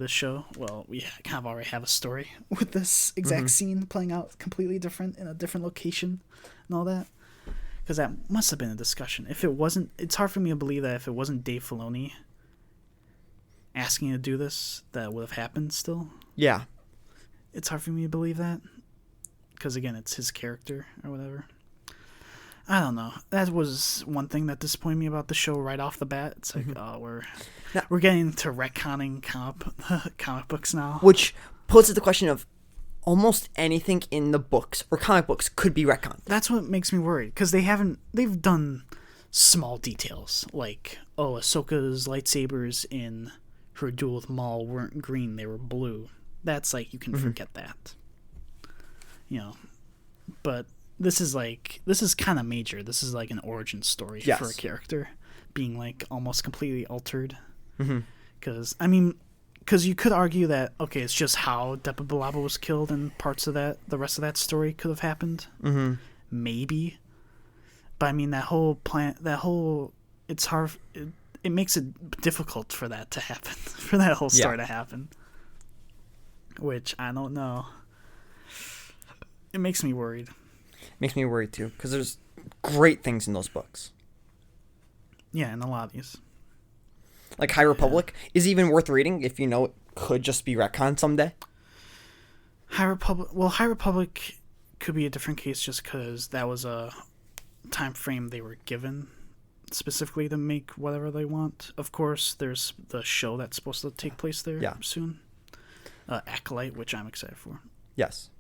show. Well, we kind of already have a story with this exact scene playing out completely different in a different location and all that. Because that must have been a discussion. If it wasn't, it's hard for me to believe that if it wasn't Dave Filoni asking to do this, that would have happened still. Yeah. It's hard for me to believe that. Because, again, it's his character or whatever. I don't know. That was one thing that disappointed me about the show right off the bat. It's like, we're getting to retconning comic books now. Which poses the question of almost anything in the books or comic books could be retconned. That's what makes me worried. Because they've done small details. Like, Ahsoka's lightsabers in her duel with Maul weren't green, they were blue. That's like, you can forget that. But this is kind of major. This is like an origin story for a character being like almost completely altered. Because you could argue that, okay, it's just how Depa Billaba was killed and parts of that, the rest of that story could have happened. Maybe. But that whole plan, it's hard, it makes it difficult for that to happen, for that whole story to happen. Which, I don't know. It makes me worried. Makes me worried too, because there's great things in those books. Yeah, in a lot of these. Like High Republic is even worth reading if you know it could just be retconned someday. High Republic could be a different case just because that was a time frame they were given specifically to make whatever they want. Of course, there's the show that's supposed to take place there soon. Acolyte, which I'm excited for. Yes.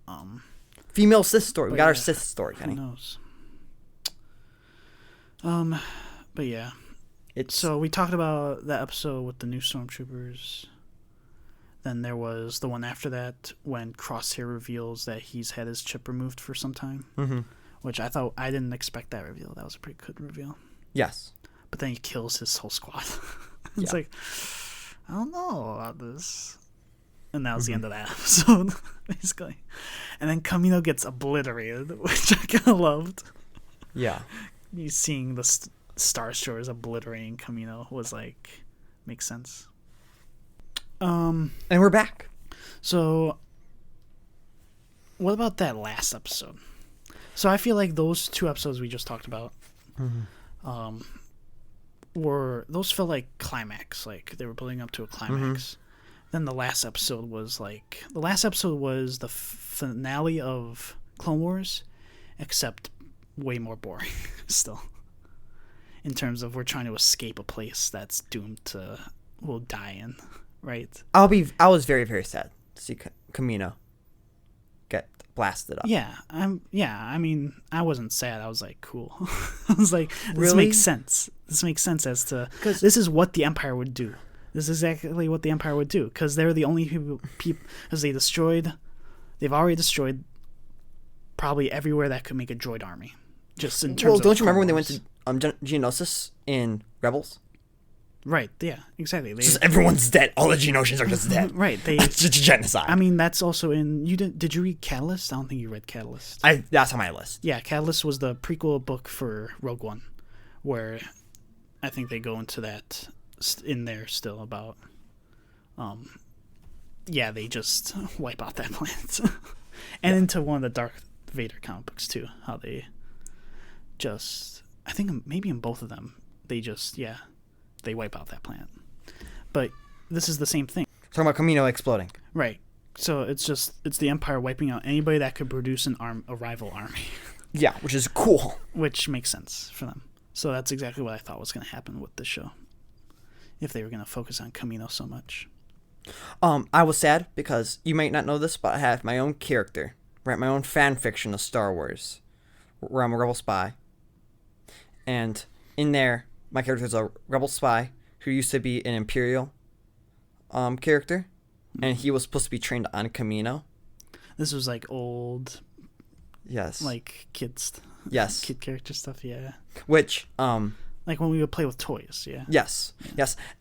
Female Sith story. We got our Sith story, Kenny. Who knows? But yeah. So we talked about that episode with the new stormtroopers. Then there was the one after that when Crosshair reveals that he's had his chip removed for some time. Which I didn't expect that reveal. That was a pretty good reveal. Yes. But then he kills his whole squad. It's like, I don't know about this. And that was the end of that episode, basically. And then Kamino gets obliterated, which I kind of loved. Yeah. You seeing the Star Destroyers obliterating Kamino was like, makes sense. And we're back. So, what about that last episode? So I feel like those 2 episodes we just talked about, those felt like climax, like they were building up to a climax. Then the last episode was the finale of Clone Wars, except way more boring still. In terms of we're trying to escape a place that's doomed to we'll die in, right? I was very, very sad to see Kamino get blasted up. Yeah, I mean, I wasn't sad. I was like, cool. I was like, this Really? makes sense. This makes sense as to this is what the Empire would do. This is exactly what the Empire would do, because they're the only people because they've already destroyed probably everywhere that could make a droid army. Just in terms. Well, of don't you remember when they went to Geonosis in Rebels? Right. Yeah. Exactly. Just everyone's dead. All the Geonosians are just dead. Right. It's just genocide. I mean, that's also in. Did you read Catalyst? I don't think you read Catalyst. That's on my list. Yeah, Catalyst was the prequel book for Rogue One, where I think they go into that in there still about. Yeah, they just wipe out that planet, and into one of the Darth Vader comic books too. How they just, I think maybe in both of them, they wipe out that planet. But this is the same thing. Talking about Kamino exploding. Right. So it's the Empire wiping out anybody that could produce a rival army. Yeah, which is cool. Which makes sense for them. So that's exactly what I thought was going to happen with this show. If they were going to focus on Kamino so much. I was sad because you might not know this, but I have my own character, right? My own fan fiction of Star Wars, where I'm a rebel spy. And in there, my character is a rebel spy who used to be an Imperial character, and he was supposed to be trained on Kamino. This was like old, yes, like kids, yes, kid character stuff, yeah. Which like when we would play with toys, yeah. Yes,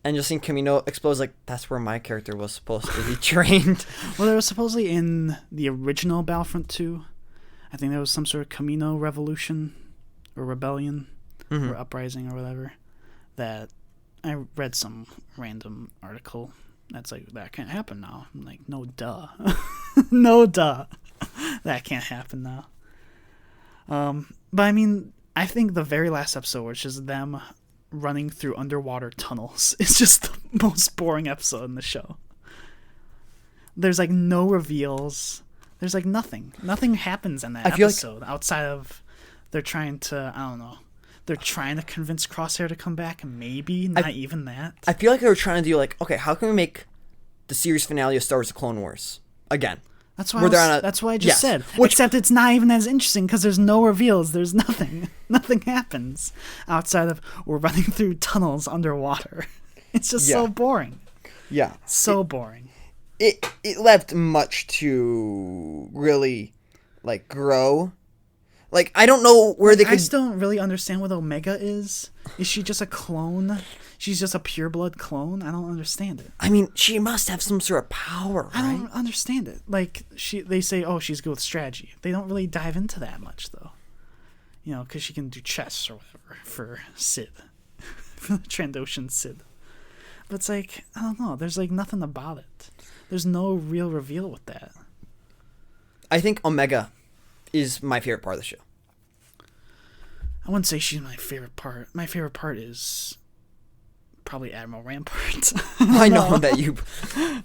and just seeing Kamino explodes, like that's where my character was supposed to be trained. Well, there was supposedly in the original Battlefront 2, I think there was some sort of Kamino revolution or rebellion or uprising or whatever. That I read some random article that's like, that can't happen now. I'm like, no duh. No duh. That can't happen now. But I mean, I think the very last episode, which is them running through underwater tunnels, is just the most boring episode in the show. There's like no reveals. There's like nothing. Nothing happens in that episode outside of they're trying to, I don't know. They're trying to convince Crosshair to come back, and maybe not even that. I feel like they were trying to do like, okay, how can we make the series finale of Star Wars: The Clone Wars again? That's why. That's what I just said. Which, except it's not even as interesting because there's no reveals. There's nothing. Nothing happens outside of we're running through tunnels underwater. It's just so boring. Yeah. So boring. It left much to really like grow. Like, I don't know where they could... I still don't really understand what Omega is. Is she just a clone? She's just a pureblood clone? I don't understand it. I mean, she must have some sort of power, right? I don't understand it. Like, they say, oh, she's good with strategy. They don't really dive into that much, though. You know, because she can do chess or whatever for Sid. For the Trandoshan Sid. But it's like, I don't know. There's, like, nothing about it. There's no real reveal with that. I think Omega is my favorite part of the show. I wouldn't say she's my favorite part. My favorite part is probably Admiral Rampart. I know that you...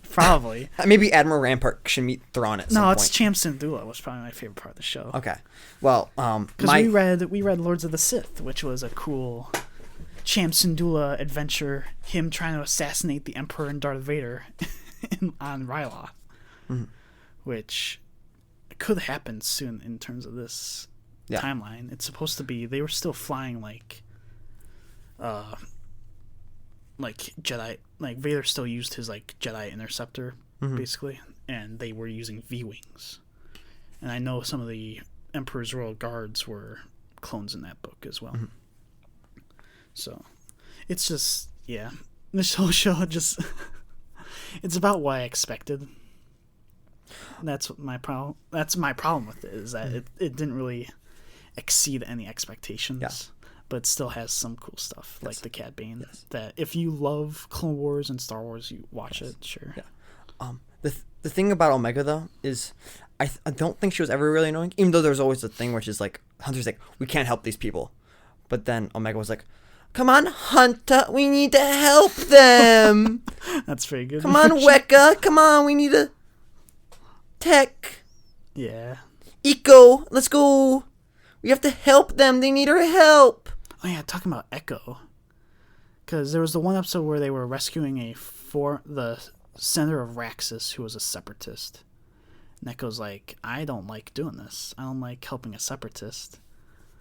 Probably. Maybe Admiral Rampart should meet Thrawn at some point. No, it's Cham Syndulla was probably my favorite part of the show. Okay. Well, because we read Lords of the Sith, which was a cool Cham Syndulla adventure, him trying to assassinate the Emperor and Darth Vader on Ryloth, which could happen soon in terms of this timeline. It's supposed to be, they were still flying like Jedi, like Vader still used his like Jedi interceptor basically, and they were using V-wings. And I know some of the Emperor's Royal Guards were clones in that book as well. So it's just, this whole show just it's about what I expected That's my problem. That's my problem with it, is that it didn't really exceed any expectations. Yeah. But it still has some cool stuff, like the Cad Bane. Yes. That if you love Clone Wars and Star Wars, you watch it. Sure. Yeah. The thing about Omega though is, I don't think she was ever really annoying. Even though there's always the thing where she's like, Hunter's like, we can't help these people, but then Omega was like, come on, Hunter, we need to help them. That's very good. Come on, Weka, come on, we need a tech. Yeah. Eco, let's go. We have to help them. They need our help. Oh yeah, talking about Echo, because there was the one episode where they were rescuing the senator of Raxus, who was a separatist. And Echo's like, I don't like doing this. I don't like helping a separatist.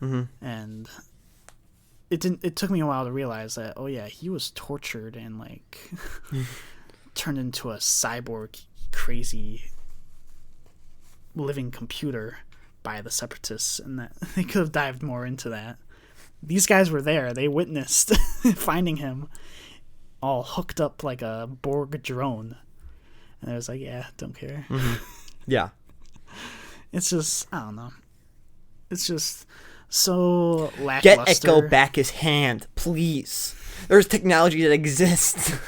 Mm-hmm. And it took me a while to realize that, oh yeah, he was tortured and like turned into a cyborg, crazy living computer by the separatists, and that they could have dived more into that. These guys were there. They witnessed finding him all hooked up like a Borg drone. And I was like, yeah, don't care. Mm-hmm. Yeah. It's just, I don't know. It's just so lackluster. Get Echo back his hand, please. There's technology that exists.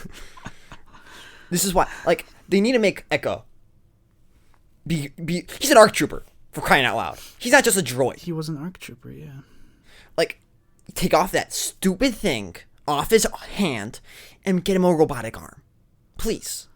This is why, like, they need to make Echo be he's an ARC trooper, for crying out loud. He's not just a droid. He was an ARC trooper, yeah. Like, take off that stupid thing off his hand and get him a robotic arm. Please.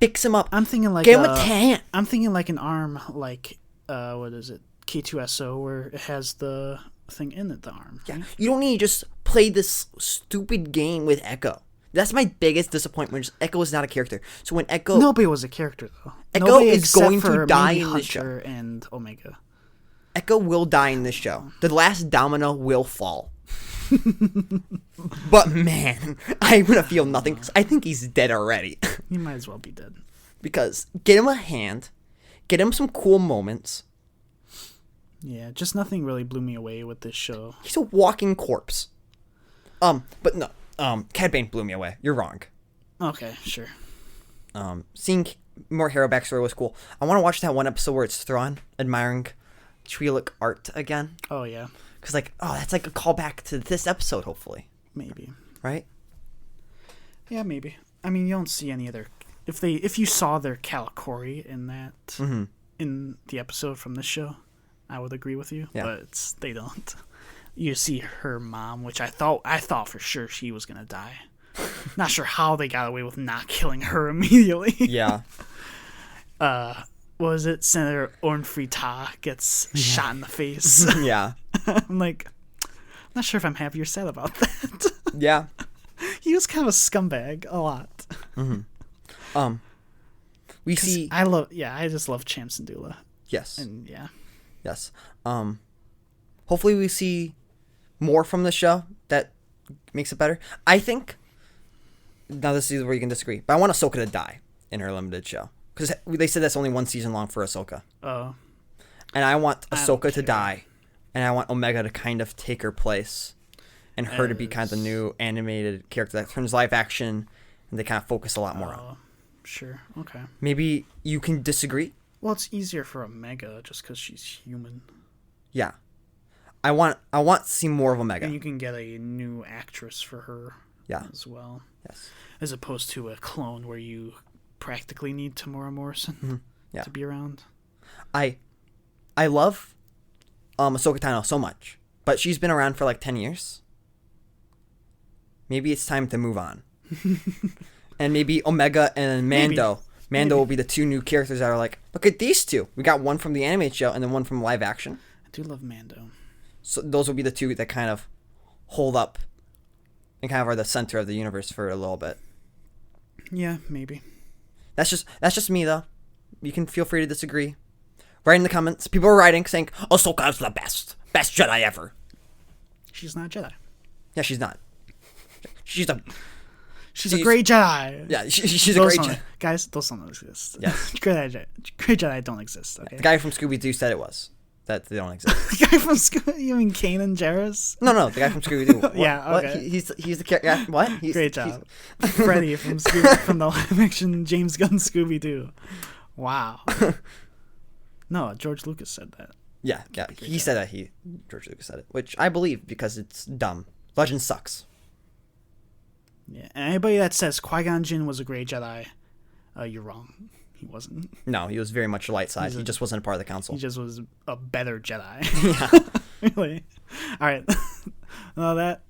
Fix him up. I'm thinking like get him a tan. I'm thinking like an arm, like what is it? K2SO, where it has the thing in it, the arm. Yeah. Right? You don't need to just play this stupid game with Echo. That's my biggest disappointment. Echo is not a character. So when Echo... Nobody was a character, though. Echo Nobody is going to die maybe in this show. Hunter and Omega. Echo will die in this show. The last domino will fall. But man, I'm going to feel nothing. I think he's dead already. He might as well be dead. Because get him a hand. Get him some cool moments. Yeah, just nothing really blew me away with this show. He's a walking corpse. But no. Cad Bane blew me away. You're wrong. Okay, sure. Seeing more hero backstory was cool. I want to watch that one episode where it's Thrawn admiring Twi'lek art again. Oh, yeah. Because, like, that's like a callback to this episode, hopefully. Maybe. Right? Yeah, maybe. I mean, you don't see any other... If you saw their Calicori in that, Mm-hmm. in the episode from this show, I would agree with you. Yeah. But they don't. You see her mom, which I thought for sure she was gonna die. Not sure how they got away with not killing her immediately. Yeah. What was it? Senator Ornfrita gets shot in the face. Yeah. I'm like, I'm not sure if I'm happy or sad about that. Yeah. He was kind of a scumbag a lot. Mm-hmm. We see. I just love Cham Syndulla. Yes. And yeah. Yes. Hopefully we see more from the show that makes it better. I think. Now this is where you can disagree, but I want Ahsoka to die in her limited show because they said that's only one season long for Ahsoka. Oh. And I want Ahsoka to care. die, and I want Omega to kind of take her place, and her to be kind of the new animated character that turns live action, and they kind of focus a lot more on. Sure. Okay. Maybe you can disagree. Well, it's easier for Omega just because she's human. Yeah. I want to see more of Omega. And you can get a new actress for her as well. Yes. As opposed to a clone where you practically need Tamora Morrison to be around. I love Ahsoka Tano so much, but she's been around for like 10 years. Maybe it's time to move on. And maybe Omega and Mando. Mando will be the two new characters that are like, look at these two. We got one from the animated show and then one from live action. I do love Mando. So those will be the two that kind of hold up and kind of are the center of the universe for a little bit. Yeah, maybe. That's just me though. You can feel free to disagree. Write in the comments. People are writing saying Ahsoka's the best Jedi ever. She's not a Jedi. Yeah, she's not. She's a great Jedi. Yeah, she's a great Jedi. Guys, those don't exist. Yes. Great Jedi don't exist. Okay. The guy from Scooby-Doo said it was. That they don't exist. The guy from Scooby, you mean Kanan Jarrus? No, the guy from Scooby-Doo. Yeah, okay. What? He's the character. Yeah, what? Great job. Freddy from the live action James Gunn Scooby-Doo. Wow. No, George Lucas said that. Yeah. He said that. George Lucas said it, which I believe because it's dumb. Legend sucks. Yeah, and anybody that says Qui-Gon Jinn was a great Jedi, you're wrong. He wasn't. No, he was very much light side. He just wasn't a part of the council. He just was a better Jedi. Yeah. Really. All right. All that.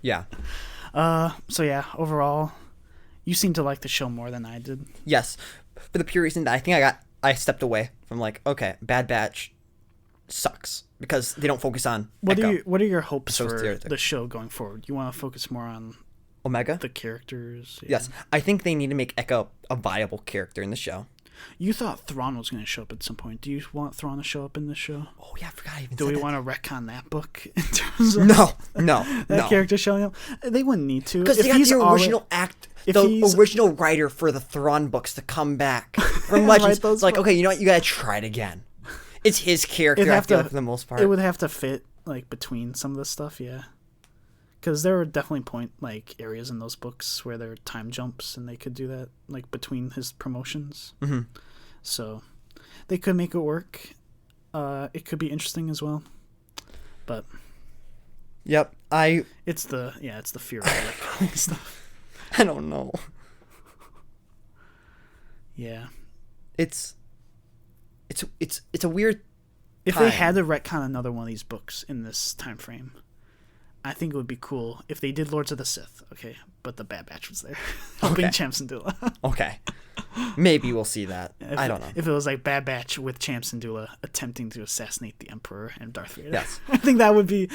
Yeah. So yeah, overall, you seem to like the show more than I did. Yes, for the pure reason that I think I stepped away from like, okay, Bad Batch sucks because they don't focus on what Echo. What are your hopes for theoretic. the show going forward? You want to focus more on Omega? the characters? Yeah. Yes, I think they need to make Echo a viable character in the show. You thought Thrawn was going to show up at some point. Do you want Thrawn to show up in this show? Oh yeah, I forgot I even Do said we that. want to retcon that book in terms of No. character showing up? They wouldn't need to Because they got the original original writer for the Thrawn books to come back from Legends. It's like, okay, you know what? You gotta try it again. It's his character. I feel like, for the most part, it would have to fit like between some of the stuff, yeah. Because there are definitely areas in those books where there are time jumps, and they could do that like between his promotions. Mm-hmm. So they could make it work. It could be interesting as well, but yep, it's the fear of like stuff. I don't know. Yeah, it's a weird. If time. they had to retcon another one of these books in this time frame, I think it would be cool if they did Lords of the Sith. Okay, but the Bad Batch was there, helping Champs and Dula. Okay, maybe we'll see that. I don't know if it was like Bad Batch with Champs and Dula attempting to assassinate the Emperor and Darth Vader. Yes, I think that would be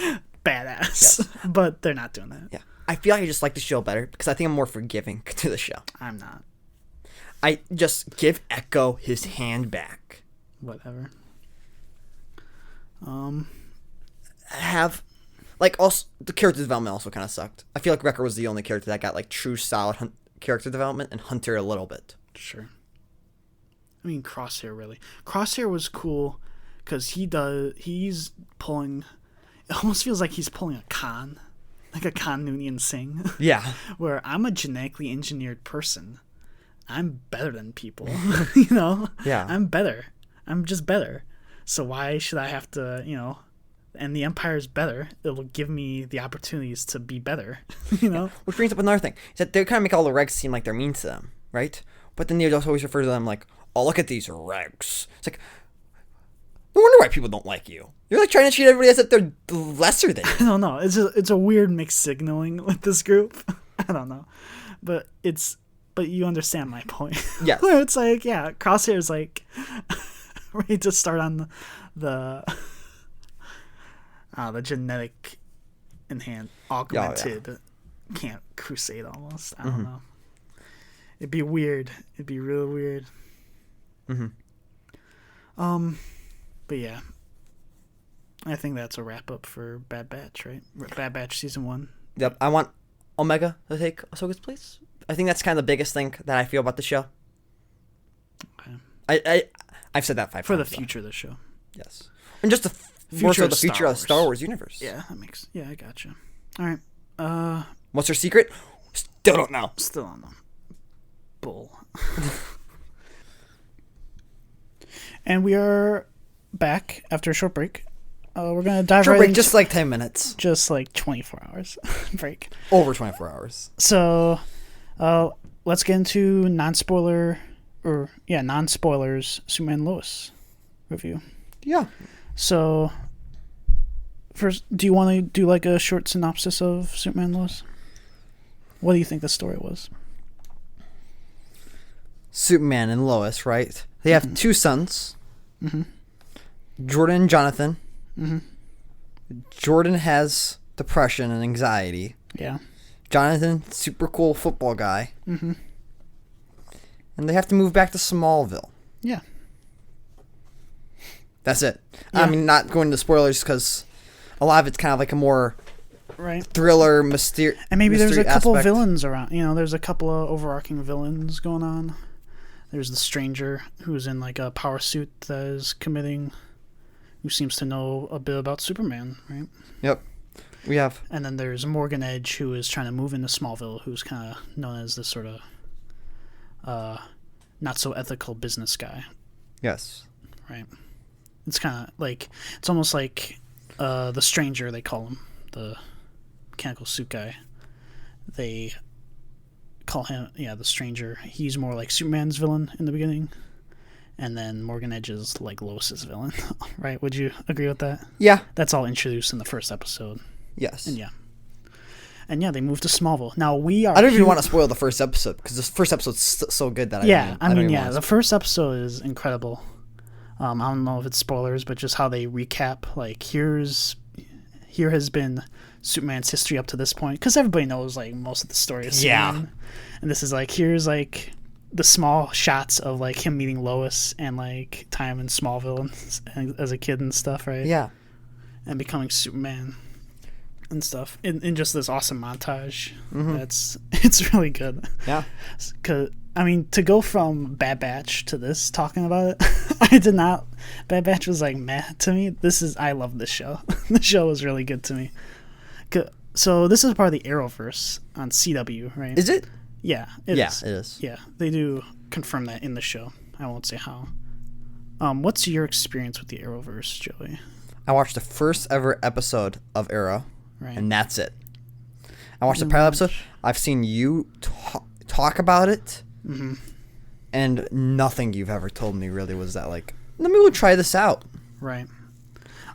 badass. Yes. But they're not doing that. Yeah, I feel like I just like the show better because I think I'm more forgiving to the show. I'm not. I just give Echo his hand back. Whatever. Also the character development also kind of sucked. I feel like Wrecker was the only character that got like true solid character development, and Hunter a little bit. Sure. I mean, Crosshair really. Crosshair was cool because he's pulling. It almost feels like he's pulling a Khan, like a Khan Noonien Singh. Yeah. Where I'm a genetically engineered person. I'm better than people. You know. Yeah. I'm better. I'm just better. So why should I have to, and the Empire's better. It'll give me the opportunities to be better, Which brings up another thing. Is that they kind of make all the regs seem like they're mean to them, right? But then they just always refer to them like, oh, look at these regs. It's like, no wonder why people don't like you. You're like trying to treat everybody as if they're lesser than you. I don't know. It's a weird mixed signaling with this group. I don't know. But you understand my point. Yes. Where it's like, yeah, Crosshair's like ready to start on the genetic augmented camp crusade almost. I don't know. It'd be weird. It'd be real weird. Mm-hmm. But yeah. I think that's a wrap up for Bad Batch, right? Bad Batch season 1. Yep. I want Omega to take Ahsoka's place. I think that's kind of the biggest thing that I feel about the show. Okay. I've said that 5 times. For the future of the show. Yes. And just the future of the Star Wars universe. Yeah, I gotcha. All right. What's her secret? Still don't know. Still don't know. Bull. And we are back after a short break. We're gonna dive right into just like 10 minutes. Just like 24 hours break. Over 24 hours. So, let's get into non-spoilers Superman Lois review. Yeah. So, first, do you want to do like a short synopsis of Superman Lois? What do you think the story was? Superman and Lois, right? They have 2 sons. Mm-hmm. Jordan and Jonathan. Mm-hmm. Jordan has depression and anxiety. Yeah. Jonathan, super cool football guy. Mm-hmm. And they have to move back to Smallville. Yeah. That's it. Yeah. I mean, not going into spoilers because a lot of it's kind of like a more thriller, mysterious. And maybe there's a couple aspect. Villains around. There's a couple of overarching villains going on. There's the Stranger who's in like a power suit that is committing, who seems to know a bit about Superman, right? Yep. We have. And then there's Morgan Edge, who is trying to move into Smallville, who's kind of known as this sort of not so ethical business guy. Yes. Right. It's kind of like, it's almost like the Stranger, they call him, the mechanical suit guy. They call him, the Stranger. He's more like Superman's villain in the beginning. And then Morgan Edge is like Lois's villain, right? Would you agree with that? Yeah. That's all introduced in the first episode. Yes. And they moved to Smallville. Now we are. I don't even want to spoil the first episode because the first episode's so good that the first episode is incredible. I don't know if it's spoilers, but just how they recap. Like here has been Superman's history up to this point, because everybody knows like most of the story of Superman. And this is like, here's like the small shots of like him meeting Lois and like time in Smallville and as a kid and stuff, right? Yeah. And becoming Superman and stuff in just this awesome montage. It's really good. Yeah. Cause I mean, to go from Bad Batch to this, talking about it, I did not. Bad Batch was like meh to me. I love this show. The show was really good to me. So this is part of the Arrowverse on CW, right? Is it? Yeah, it is. Yeah, they do confirm that in the show. I won't say how. What's your experience with the Arrowverse, Joey? I watched the first ever episode of Arrow, right, and that's it. I watched the pilot episode. I've seen you talk about it, and nothing you've ever told me really was that like, let me go try this out. Right.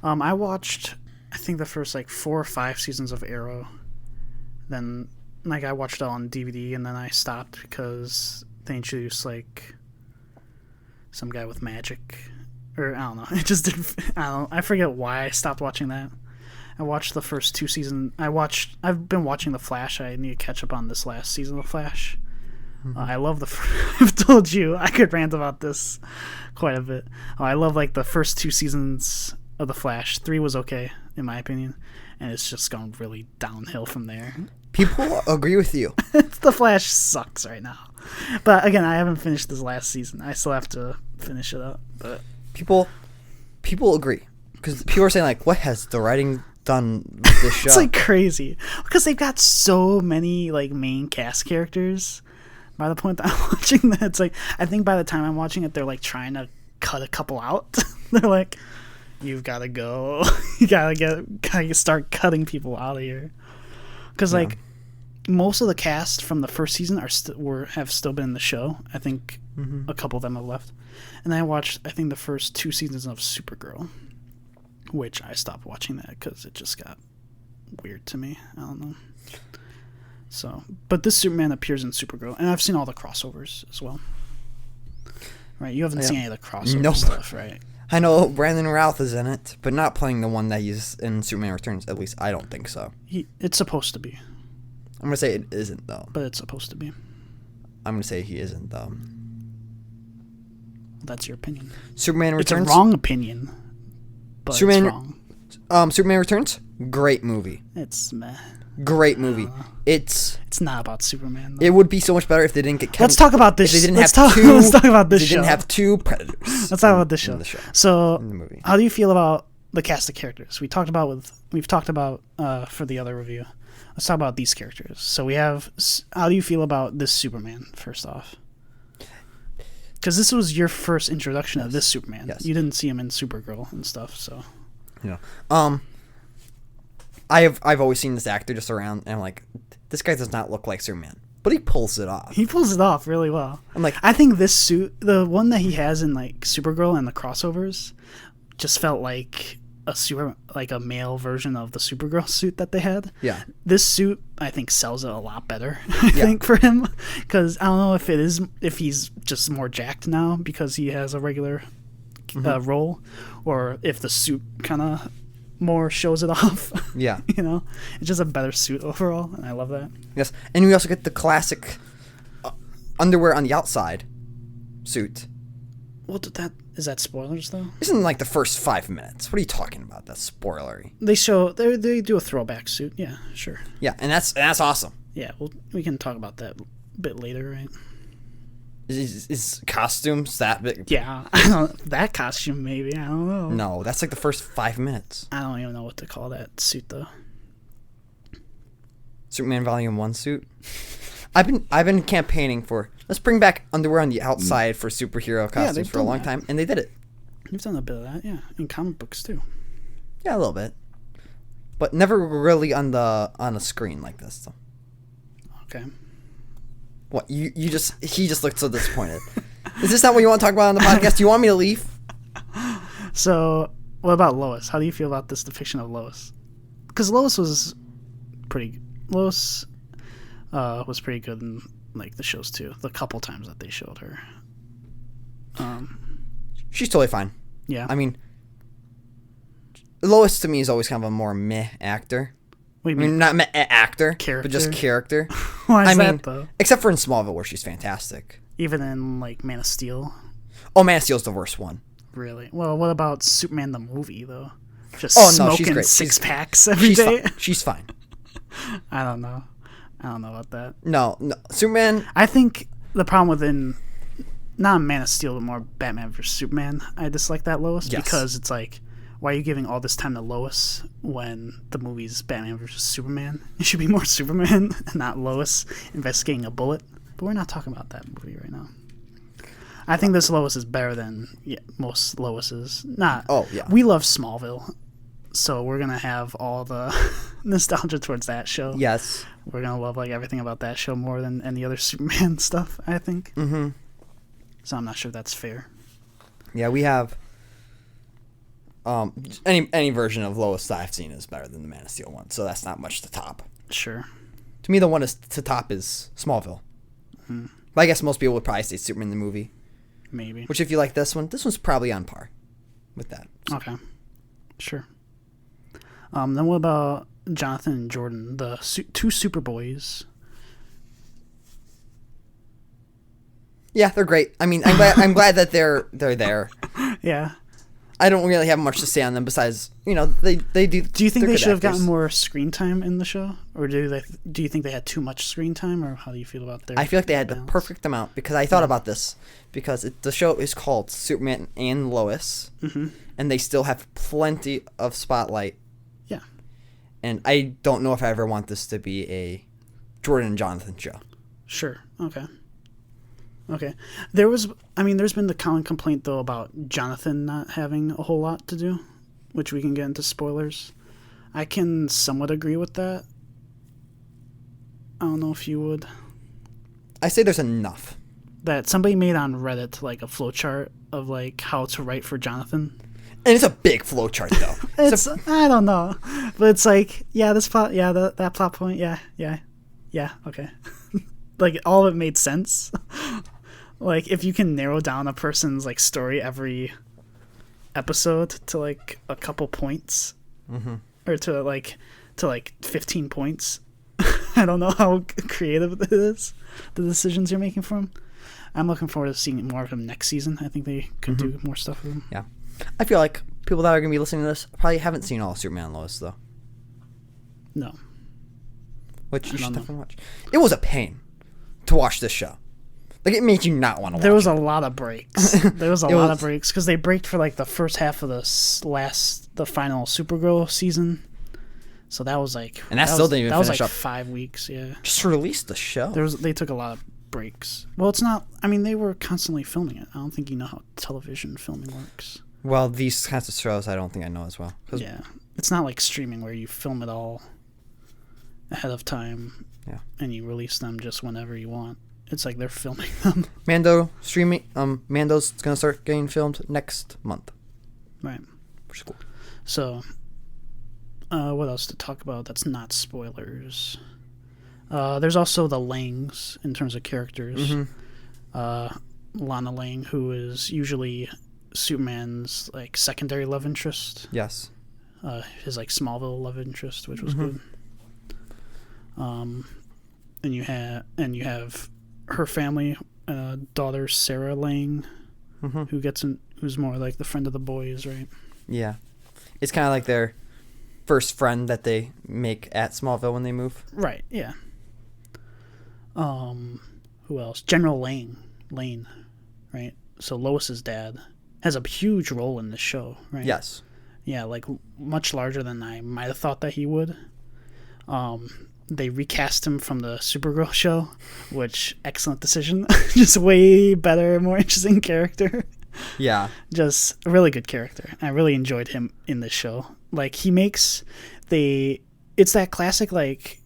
I watched, I think the first like 4 or 5 seasons of Arrow. Then like I watched it on DVD, and then I stopped because they introduced like some guy with magic, or I don't know. It just didn't. I forget why I stopped watching that. I watched the first 2 seasons. I've been watching The Flash. I need to catch up on this last season of The Flash. I love I've told you I could rant about this quite a bit. I love like the first 2 seasons of The Flash. 3 was okay in my opinion, and it's just gone really downhill from there. People agree with you. The Flash sucks right now. But again, I haven't finished this last season. I still have to finish it up. But people agree, because people are saying like, what has the writing done with this show? It's like crazy because they've got so many like main cast characters. By the point that I'm watching that, it's like, I think by the time I'm watching it, they're like trying to cut a couple out. They're like, you've got to go. You gotta start cutting people out of here. Because like most of the cast from the first season have still been in the show. I think a couple of them have left. And I watched, I think, the first 2 seasons of Supergirl, which I stopped watching that because it just got weird to me. I don't know. So, but this Superman appears in Supergirl, and I've seen all the crossovers as well. Right, you haven't seen any of the crossover stuff, right? I know Brandon Routh is in it, but not playing the one that he's in Superman Returns. At least I don't think so. It's supposed to be. I'm gonna say it isn't though. But it's supposed to be. I'm gonna say he isn't though. That's your opinion. Superman Returns. It's a wrong opinion. But it's wrong. Superman Returns. Great movie. It's meh. Great movie. It's not about Superman, though. It would be so much better if they didn't get. Let's talk about this. Let's talk about this show. They didn't have 2 predators. Let's talk about this show. So, in the movie. How do you feel about the cast of characters? We've talked about for the other review. Let's talk about these characters. So we have. How do you feel about this Superman? First off, because this was your first introduction of this Superman. Yes. You didn't see him in Supergirl and stuff. So. Yeah. I've always seen this actor just around, and I'm like, this guy does not look like Superman, but he pulls it off. He pulls it off really well. I'm like, I think this suit, the one that he has in like Supergirl and the crossovers, just felt like a male version of the Supergirl suit that they had. Yeah. This suit, I think, sells it a lot better. I think for him, because I don't know if he's just more jacked now because he has a regular role, or if the suit kind of more shows it off. Yeah. It's just a better suit overall, and I love that. Yes, and we also get the classic underwear on the outside suit. Well, is that spoilers though? Isn't like the first 5 minutes. What are you talking about? That's spoilery. They do a throwback suit. Yeah, sure. Yeah, and that's awesome. Yeah, well, we can talk about that a bit later, right? Is costumes that big? Yeah, that costume maybe. I don't know. No, that's like the first 5 minutes. I don't even know what to call that suit though. Superman Volume 1 suit. I've been campaigning for let's bring back underwear on the outside for superhero costumes for a long time, and they did it. You've done a bit of that, yeah, in comic books too. Yeah, a little bit, but never really on a screen like this. So. Okay. What he just looked so disappointed. Is this not what you want to talk about on the podcast? Do you want me to leave? So, what about Lois? How do you feel about this depiction of Lois? Because Lois was pretty good in like the shows too. The couple times that they showed her. She's totally fine. Yeah. I mean, Lois to me is always kind of a more meh actor. What do you mean? Not meh actor, Character? but just character. Why is that though? Except for in Smallville where she's fantastic. Even in like Man of Steel. Oh, Man of Steel's the worst one. Really? Well, what about Superman the movie though? Just no, she's great. Six packs every day. She's fine. I don't know about that. No, Superman. I think the problem not Man of Steel, but more Batman vs Superman. I dislike that Lois because it's like, why are you giving all this time to Lois when the movie's Batman vs Superman? It should be more Superman and not Lois investigating a bullet. But we're not talking about that movie right now. I think this Lois is better than most Loises. We love Smallville, so we're gonna have all the nostalgia towards that show. Yes, we're gonna love like everything about that show more than any other Superman stuff, I think. Mm-hmm. So I'm not sure that's fair. Yeah, we have any version of Lois that I've seen is better than the Man of Steel one, so that's not much to top. Sure. To me, the one to top is Smallville. Mm-hmm. But I guess most people would probably say Superman the movie. Maybe. Which, if you like this one's probably on par with that. So. Okay. Sure. Then what about Jonathan and Jordan, the two Superboys? Yeah, they're great. I mean, I'm glad that they're there. Yeah. I don't really have much to say on them besides, they do. Do you think they should have gotten more screen time in the show, or do you think they had too much screen time, or how do you feel about their? I feel like they had the perfect amount because I thought about this because the show is called Superman and Lois, and they still have plenty of spotlight. Yeah. And I don't know if I ever want this to be a Jordan and Jonathan show. Sure. Okay. There's been the common complaint, though, about Jonathan not having a whole lot to do, which we can get into spoilers. I can somewhat agree with that. I don't know if you would. I say there's enough. That somebody made on Reddit, like, a flowchart of, like, how to write for Jonathan. And it's a big flowchart, though. I don't know. But it's like, this plot, that plot point, okay. Like, all of it made sense. Like, if you can narrow down a person's, like, story every episode to, like, a couple points, or to, like, 15 points, I don't know how creative it is, the decisions you're making for him. I'm looking forward to seeing more of him next season. I think they could do more stuff with him. Yeah. I feel like people that are going to be listening to this probably haven't seen all of Superman and Lois, though. No. Which you should definitely watch. It was a pain to watch this show. Like, it made you not want to watch it. There was a lot of breaks. Because they braked for, like, the first half of the final Supergirl season. So that was, like... And that still didn't even finish up. 5 weeks, yeah. Just release the show. They took a lot of breaks. Well, it's not... I mean, they were constantly filming it. I don't think you know how television filming works. Well, these kinds of shows I don't think I know as well. Yeah. It's not like streaming where you film it all ahead of time. Yeah. And you release them just whenever you want. It's like they're filming them. Mando's gonna start getting filmed next month. Right. Which is cool. So, what else to talk about that's not spoilers? There's also the Langs in terms of characters. Lana Lang, who is usually Superman's like secondary love interest. Yes. His like Smallville love interest, which was good. And you have her family, daughter Sarah Lang, who's more like the friend of the boys, right? Yeah, it's kind of like their first friend that they make at Smallville when they move. Right. Yeah. Who else? General Lane, right? So Lois's dad has a huge role in this show, right? Yes. Yeah, like much larger than I might have thought that he would. they recast him from the Supergirl show, which excellent decision. Just way better, more interesting character. Yeah. Just a really good character. I really enjoyed him in this show. Like, he makes it's that classic, like,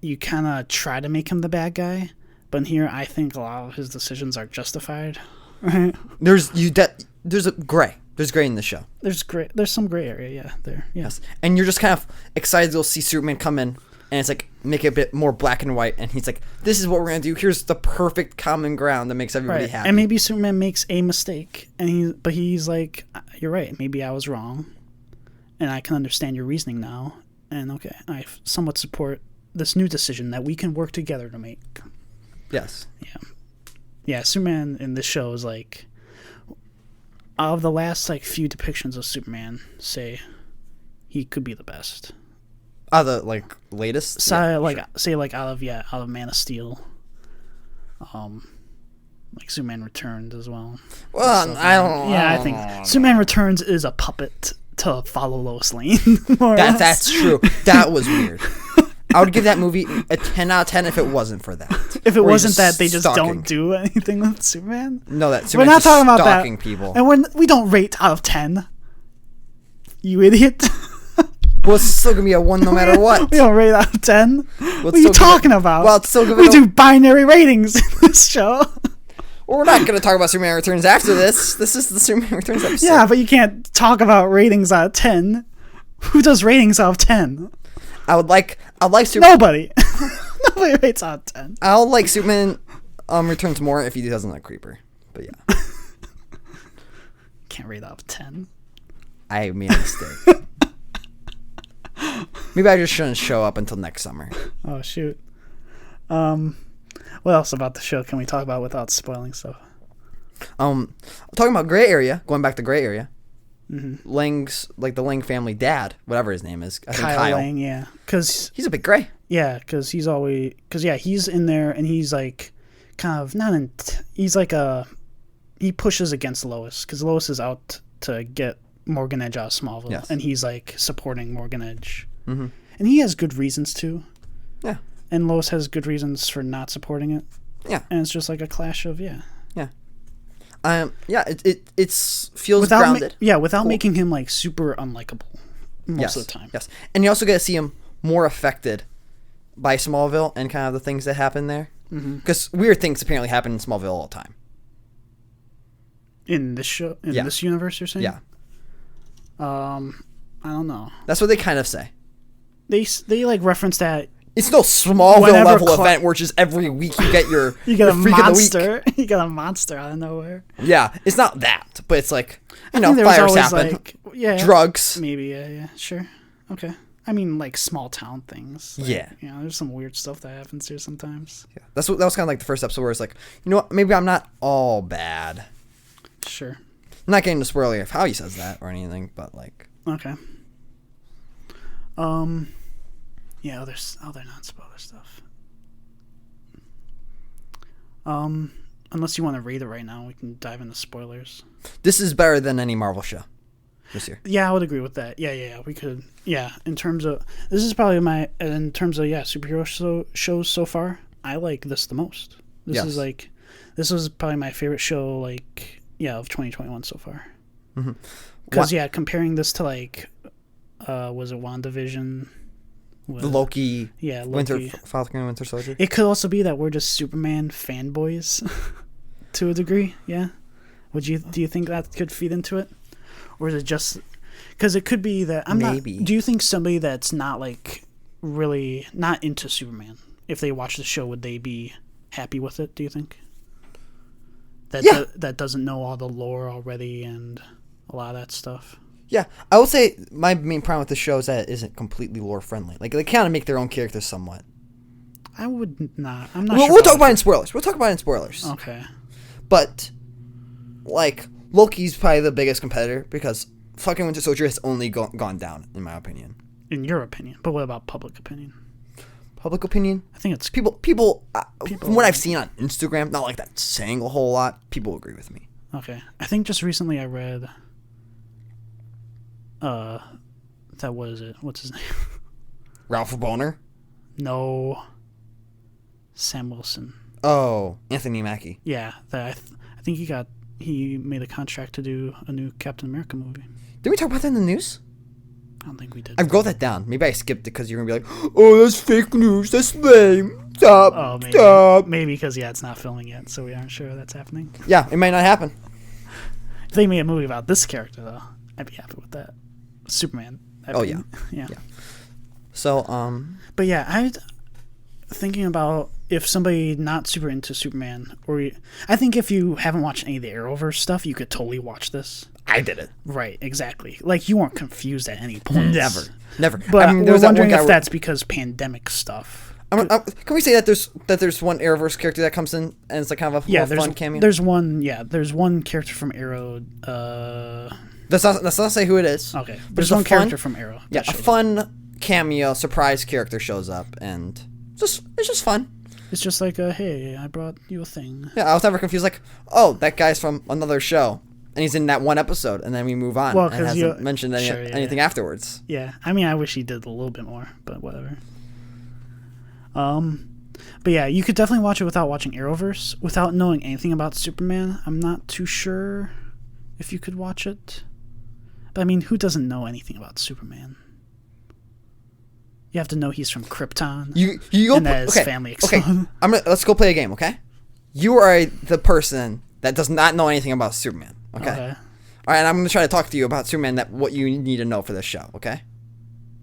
you kind of try to make him the bad guy, but in here I think a lot of his decisions are justified. Right? There's a gray. There's gray in the show. There's some gray area, yeah. There, yeah. Yes. And you're just kind of excited to see Superman come in, and it's like make it a bit more black and white, and he's like, "This is what we're gonna do. Here's the perfect common ground that makes everybody happy." And maybe Superman makes a mistake, but he's like, "You're right. Maybe I was wrong, and I can understand your reasoning now. And okay, I somewhat support this new decision that we can work together to make." Yes. Yeah. Superman in this show is like, of the last like few depictions of Superman, say he could be the best. The like latest. So say like out of Man of Steel, like Superman Returns as well. Well, I don't. Yeah, I think Superman Returns is a puppet to follow Lois Lane. That's true. That was weird. I would give that movie a 10 out of 10 if it wasn't for that. If it wasn't that they just don't do anything with Superman. No, that Superman's we're not talking about stalking that. People. And we don't rate out of 10. You idiot. Well, it's still gonna be a 1 no matter what. We don't rate out of 10. What are you talking about? Well, it's still we do binary ratings in this show. Well, we're not gonna talk about Superman Returns after this. This is the Superman Returns episode. Yeah, but you can't talk about ratings out of 10. Who does ratings out of 10? I like Superman. Nobody. Nobody rates out of 10. I'll like Superman Returns more if he doesn't like Creeper. But yeah. Can't rate out of 10. I made a mistake. Maybe I just shouldn't show up until next summer. Oh shoot. What else about the show can we talk about without spoiling stuff? Talking about Gray Area, going back to Gray Area. Mm-hmm. Lang's like the Lang family dad, whatever his name is. I think Kyle Lang, yeah, because he's a bit gray. Yeah, because he's in there and he's like kind of he's like he pushes against Lois because Lois is out to get Morgan Edge out of Smallville, yes. And he's like supporting Morgan Edge, and he has good reasons to. Yeah, and Lois has good reasons for not supporting it. Yeah, and it's just like a clash of yeah. It feels grounded. Without cool. Making him like super unlikable most of the time. Yes, and you also get to see him more affected by Smallville and kind of the things that happen there, because weird things apparently happen in Smallville all the time. In this show, this universe, you're saying? Yeah. I don't know. That's what they kind of say. They like reference that. It's no Smallville level event where just every week you get your you get a freak monster. Of the week. You get a monster out of nowhere. Yeah, it's not that, but it's like fires happen, drugs. Maybe yeah, sure, okay. I mean, like small town things. Like, there's some weird stuff that happens here sometimes. Yeah, that was kind of like the first episode where it's like, you know what, maybe I'm not all bad. Sure. I'm not getting to spoiler of how he says that or anything, but like. Okay. Yeah, other non-spoiler stuff. Unless you want to rate it right now, we can dive into spoilers. This is better than any Marvel show this year. Yeah, I would agree with that. Yeah, we could. Yeah, in terms of this is probably superhero shows so far. I like this the most. This was probably my favorite show of 2021 so far. Because comparing this to was it WandaVision? The Loki, Loki. Falcon and Winter Soldier. It could also be that we're just Superman fanboys, to a degree. Yeah, do you think that could feed into it, or is it just because it could be that maybe? Do you think somebody that's not really not into Superman, if they watch the show, would they be happy with it? Do you think that doesn't know all the lore already and a lot of that stuff? Yeah, I would say my main problem with the show is that it isn't completely lore friendly. Like they kind of make their own characters somewhat. I would not. I'm not. We'll talk about it in spoilers. Okay. But Loki's probably the biggest competitor because fucking Winter Soldier has only gone down, in my opinion. In your opinion, but what about public opinion? Public opinion? I think it's people. From what I've seen on Instagram, not like that saying a whole lot. People agree with me. Okay, I think just recently I read. That was it. What's his name? Ralph Boner? No. Sam Wilson. Oh, Anthony Mackie. Yeah, I think he made a contract to do a new Captain America movie. Did we talk about that in the news? I don't think we did. I wrote that down. Maybe I skipped it because you're going to be like, oh, that's fake news. That's lame. Stop. Maybe because, it's not filming yet, so we aren't sure that's happening. Yeah, it might not happen. If they made a movie about this character, though, I'd be happy with that. Superman. Yeah. So, But yeah, I'm thinking about if somebody not super into Superman, I think if you haven't watched any of the Arrowverse stuff, you could totally watch this. I did it. Right, exactly. Like, you weren't confused at any point. Never. But we're wondering if that's because pandemic stuff. Can we say that there's one Arrowverse character that comes in and it's like kind of a fun cameo? There's one character from Arrow. Let's not say who it is. Okay, there's one character from Arrow. Yeah, a fun cameo, surprise character shows up, and it's just fun. It's just like, hey, I brought you a thing. Yeah, I was never confused. Like, oh, that guy's from another show, and he's in that one episode, and then we move on. Well, and hasn't mentioned anything afterwards. Yeah, I mean, I wish he did a little bit more, but whatever. But yeah, you could definitely watch it without watching Arrowverse, without knowing anything about Superman. I'm not too sure if you could watch it. But I mean, who doesn't know anything about Superman? You have to know he's from Krypton. And that his family exploded. Okay, let's go play a game, okay? You are the person that does not know anything about Superman, okay? All right, and I'm going to try to talk to you about Superman, what you need to know for this show, okay?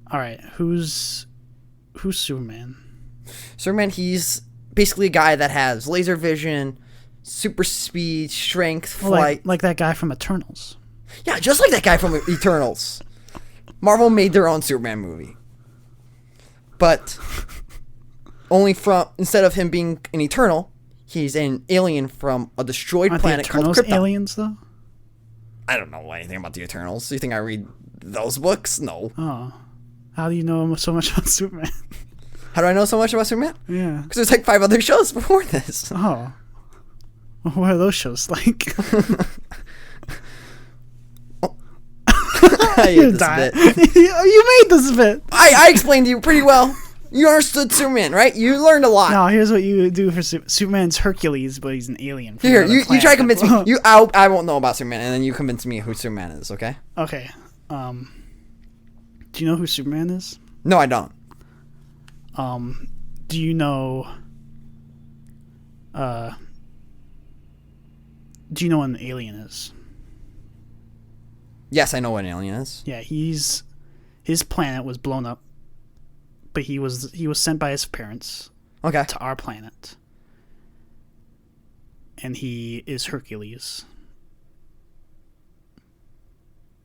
All right, who's Superman? Superman, he's basically a guy that has laser vision, super speed, strength, flight. Like that guy from Eternals. Yeah, just like that guy from Eternals. Marvel made their own Superman movie. But instead of him being an Eternal, he's an alien from a destroyed planet called Krypton. Aliens, though? I don't know anything about the Eternals. Do you think I read those books? No. Oh. How do you know so much about Superman? How do I know so much about Superman? Yeah. Because there's like 5 other shows before this. Oh. What are those shows like? I hate this bit. You made this bit. I explained to you pretty well. You understood Superman, right? You learned a lot. No, here's what you do for Superman's Hercules, but he's an alien. Here, you try to convince me. I won't know about Superman, and then you convince me who Superman is, okay? Okay. Do you know who Superman is? No, I don't. Do you know... do you know what an alien is? Yes, I know what an alien is. Yeah, his planet was blown up, but he was sent by his parents to our planet. And he is Hercules.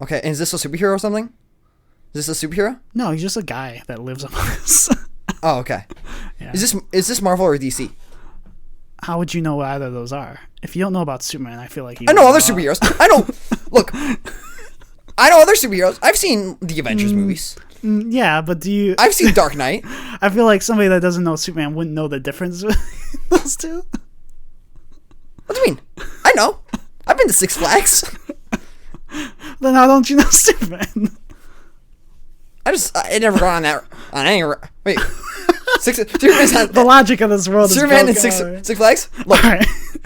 Okay, and is this a superhero or something? Is this a superhero? No, he's just a guy that lives on us. Oh, okay. Yeah. Is this Marvel or DC? How would you know what either of those are? If you don't know about Superman, I feel like I know other superheroes. I know. Look, I know other superheroes. I've seen the Avengers movies. Yeah, but do you... I've seen Dark Knight. I feel like somebody that doesn't know Superman wouldn't know the difference between those two. What do you mean? I know. I've been to Six Flags. Then how don't you know Superman? I never gone on any... Wait. Superman's on... The logic of this world Superman is and Six Flags? Look,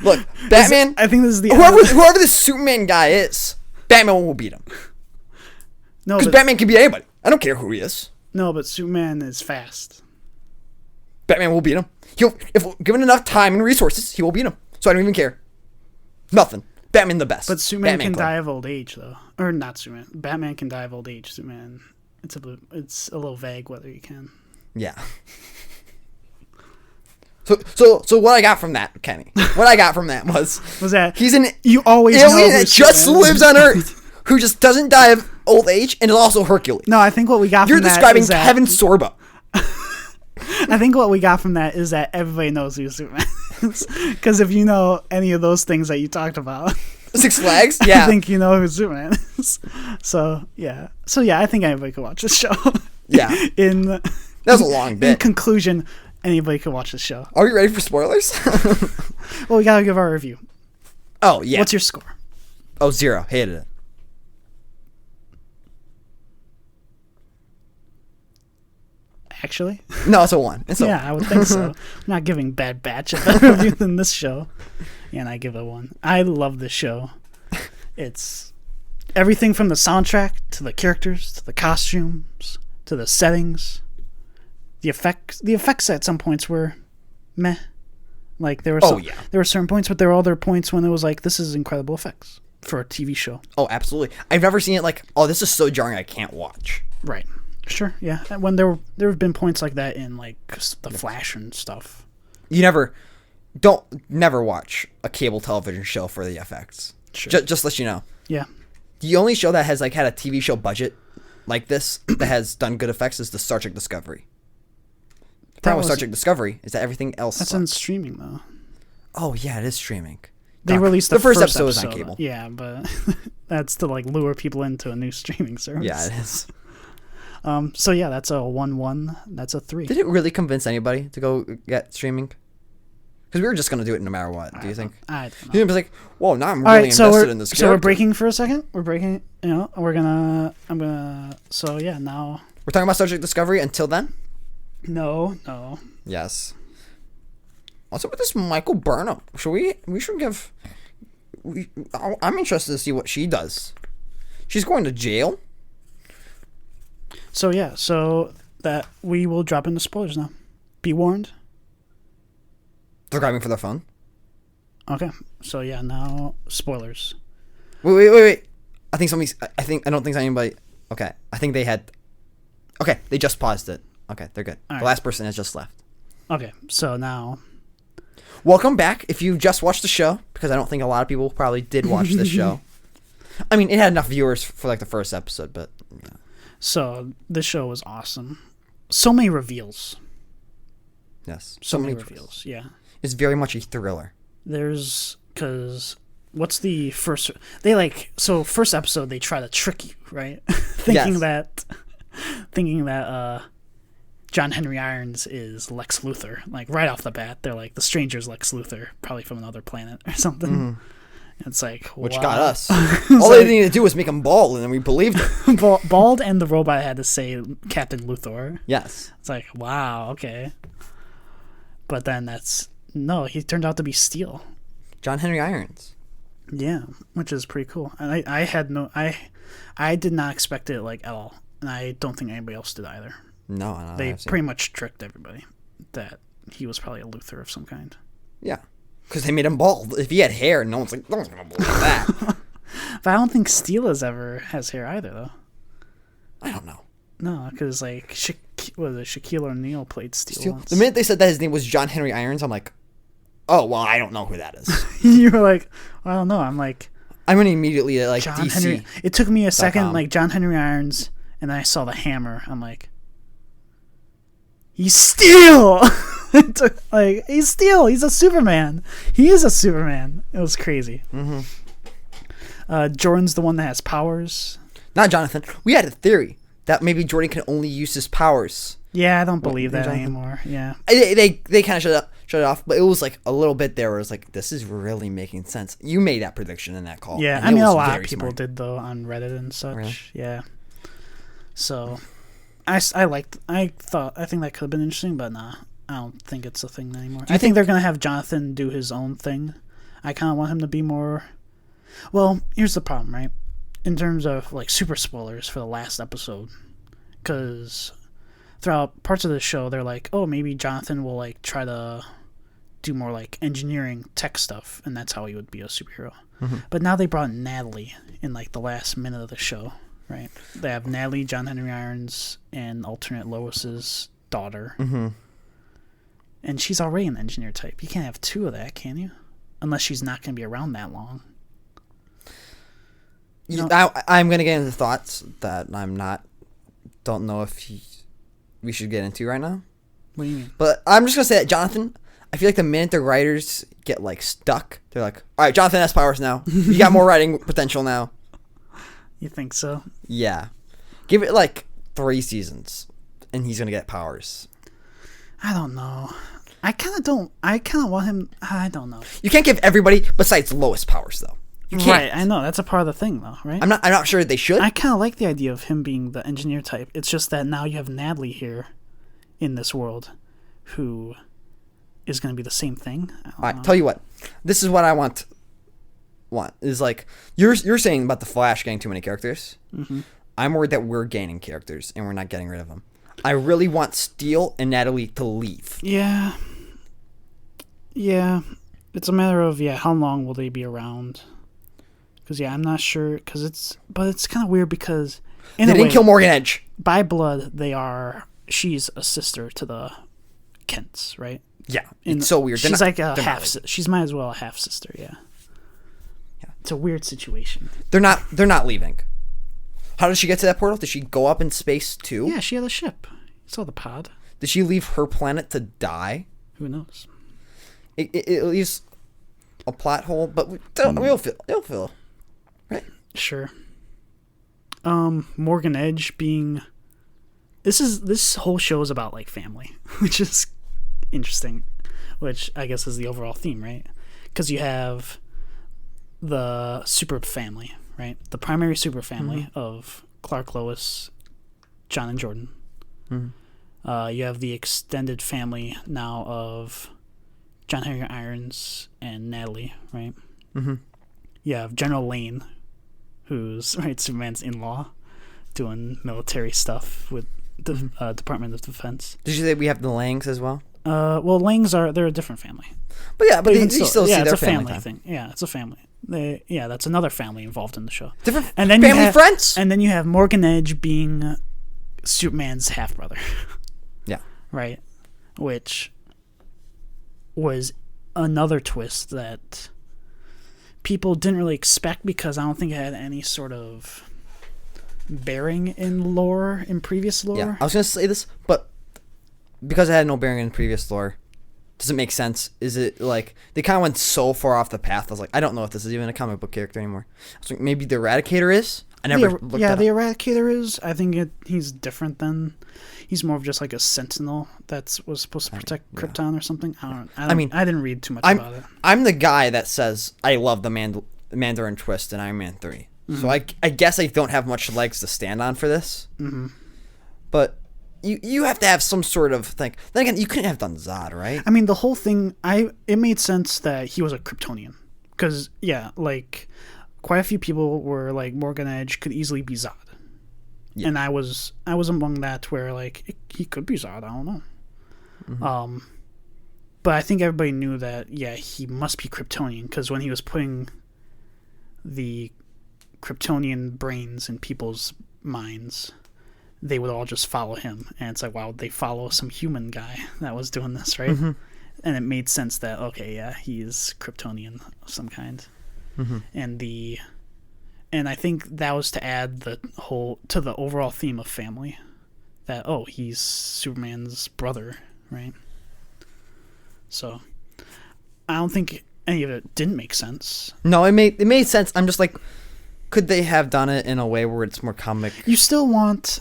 look, Batman... I think this is the... Whoever this Superman guy is, Batman will beat him. No, because Batman can beat anybody. I don't care who he is. No, but Superman is fast. Batman will beat him. If given enough time and resources, he will beat him. So I don't even care. Nothing. Batman the best. But Superman can die of old age, though. Or not Superman. Batman can die of old age. Superman... It's a little vague whether you can. Yeah. So what I got from that, Kenny, what I got from that was that he's an you always alien that just lives on Earth, who just doesn't die of old age, and is also Hercules. No, I think what we got You're from that describing Kevin Sorbo. I think what we got from that is that everybody knows who Superman is. Because if you know any of those things that you talked about... Six Flags? Yeah. I think you know who Superman is. So, yeah, I think anybody could watch this show. Yeah. That was a long bit. In conclusion, anybody could watch this show. Are we ready for spoilers? Well, we gotta give our review. Oh, yeah. What's your score? Oh, 0. Hated it. actually? No, it's a 1. It's a yeah, 1. I would think so. I'm not giving Bad Batch a better review than this show. Yeah, and I give it a 1. I love this show. It's everything from the soundtrack to the characters to the costumes to the settings. The effects at some points were meh. Like there were certain points, but there were other points when it was like, this is incredible effects for a TV show. Oh, absolutely. I've never seen it like, oh, this is so jarring I can't watch. Right. Sure. Yeah. When there have been points like that in like the Flash and stuff. You never watch a cable television show for the effects. Sure. Just let you know. Yeah. The only show that has like had a TV show budget like this that has done good effects is the Star Trek Discovery. The problem with Star Trek Discovery is that everything else That's sucks. on streaming though. Oh yeah, it is streaming. They released the first episode was on cable. Yeah, but that's to like lure people into a new streaming service. Yeah, it is. So yeah, that's a 1-1. That's a 3. Did it really convince anybody to go get streaming? Because we were just gonna do it no matter what. Do you think? I don't know. You'd be like, "Whoa, now I'm really invested in this character." So we're breaking for a second. We're breaking. So yeah, now we're talking about Star Trek Discovery. Until then. No. Yes. What's up with this Michael Burnham? We should give. I'm interested to see what she does. She's going to jail. So yeah, so that we will drop into spoilers now. Be warned. They're grabbing for their phone. Okay, so yeah, now spoilers. Wait. I don't think anybody. Okay, I think they had. Okay, they just paused it. Okay, they're good. The last person has just left. Okay, so now. Welcome back if you just watched the show, because I don't think a lot of people probably did watch this show. I mean, it had enough viewers for like the first episode, but. Yeah. So this show was awesome. So many reveals. Yes. So many reveals. Yeah. It's very much a thriller. Because what's the first? First episode they try to trick you, right? thinking that John Henry Irons is Lex Luthor. Like right off the bat, they're like the stranger's Lex Luthor, probably from another planet or something. Mm-hmm. It's like which got us. All they needed to do was make him bald, and then we believed it. Bald, and the robot had to say Captain Luthor. Yes. It's like wow, okay. But then he turned out to be Steel. John Henry Irons. Yeah, which is pretty cool. And I did not expect it like at all, and I don't think anybody else did either. No, they pretty much tricked everybody that he was probably a Luthor of some kind. Yeah, because they made him bald. If he had hair, no one's gonna believe that. But I don't think Steel has hair either, though. I don't know. No, because like Shaquille O'Neal played Steel once. The minute they said that his name was John Henry Irons, I'm like, oh well, I don't know who that is. You were like, well, I don't know. I'm gonna immediately like John DC. Henry. It took me a second, like John Henry Irons, and then I saw the hammer. I'm like, he's Steel. He's Steel. He's a Superman. He is a Superman. It was crazy. Mm-hmm. Jordan's the one that has powers. Not Jonathan. We had a theory that maybe Jordan can only use his powers. Yeah, I don't believe that anymore. Yeah, they kind of shut it off, but it was like a little bit there where it was like, this is really making sense. You made that prediction in that call. Yeah, I mean a lot of people did though on Reddit and such. Really? Yeah. So, I think that could have been interesting, but nah, I don't think it's a thing anymore. I think they're gonna have Jonathan do his own thing. I kind of want him to be more. Well, here's the problem, right? In terms of like super spoilers for the last episode, because throughout parts of the show they're like, oh, maybe Jonathan will like try to do more like engineering tech stuff, and that's how he would be a superhero. Mm-hmm. But now they brought Natalie in like the last minute of the show, right? They have Natalie, John Henry Irons, and alternate Lois's daughter. Mm-hmm. And she's already an engineer type. You can't have two of that, can you? Unless she's not going to be around that long. I'm going to get into thoughts that don't know if we should get into right now. What do you mean? But I'm just going to say that Jonathan, I feel like the minute the writers get like stuck, they're like, all right, Jonathan has powers now. You got more writing potential now. You think so? Yeah. Give it like 3 seasons and he's going to get powers. I don't know. I kind of want him. I don't know. You can't give everybody besides Lois powers though. You can't. Right, I know. That's a part of the thing though, right? I'm not sure they should. I kind of like the idea of him being the engineer type. It's just that now you have Natalie here, in this world who is going to be the same thing. All right, tell you what. This is what I want is like you're saying about the Flash getting too many characters. Mm-hmm. I'm worried that we're gaining characters and we're not getting rid of them. I really want Steel and Natalie to leave. Yeah. It's a matter of how long will they be around? Because I'm not sure. It's kind of weird because they didn't kill Morgan Edge. By blood, she's a sister to the Kents, right? Yeah, it's so weird. She's like a half. She's might as well a half sister. Yeah. It's a weird situation. They're not leaving. How did she get to that portal? Did she go up in space too? Yeah, she had a ship. You saw the pod. Did she leave her planet to die? Who knows? It leaves a plot hole, but it'll fill, right? Sure. Morgan Edge being. This whole show is about like family, which is interesting, which I guess is the overall theme, right? Because you have the super family, right? The primary super family of Clark, Lois, John, and Jordan. Mm-hmm. You have the extended family now of John Henry Irons and Natalie, right? Mm-hmm. You have General Lane, who's Superman's in-law, doing military stuff with the Department of Defense. Did you say we have the Langs as well? Well, Langs they're a different family. But you still see their family thing. Yeah, it's a family. That's another family involved in the show. Different and then family friends. And then you have Morgan Edge being Superman's half brother. Yeah. Right. Which was another twist that people didn't really expect because I don't think it had any sort of bearing in previous lore. Yeah, I was gonna say this, but because it had no bearing in previous lore, does it make sense? Is it like they kind of went so far off the path? I was like, I don't know if this is even a comic book character anymore. I was like, maybe the Eradicator is. I never looked at it. The Eradicator is. I think he's different than. He's more of just like a sentinel that was supposed to protect Krypton or something. I mean, I didn't read too much about it. I'm the guy that says I love the Mandarin twist in Iron Man 3. Mm-hmm. So I guess I don't have much legs to stand on for this. Mm-hmm. But you have to have some sort of thing. Then again, you couldn't have done Zod, right? I mean, the whole thing. It made sense that he was a Kryptonian because like quite a few people were like Morgan Edge could easily be Zod. Yeah. And I was among that where like he could be Zod. I don't know. Mm-hmm. But I think everybody knew that he must be Kryptonian because when he was putting the Kryptonian brains in people's minds, they would all just follow him. And it's like, why would they follow some human guy that was doing this, right? Mm-hmm. And it made sense that he's Kryptonian of some kind. Mm-hmm. And I think that was to add to the overall theme of family. That he's Superman's brother, right? So I don't think any of it didn't make sense. No, it made sense. I'm just like, could they have done it in a way where it's more comic? You still want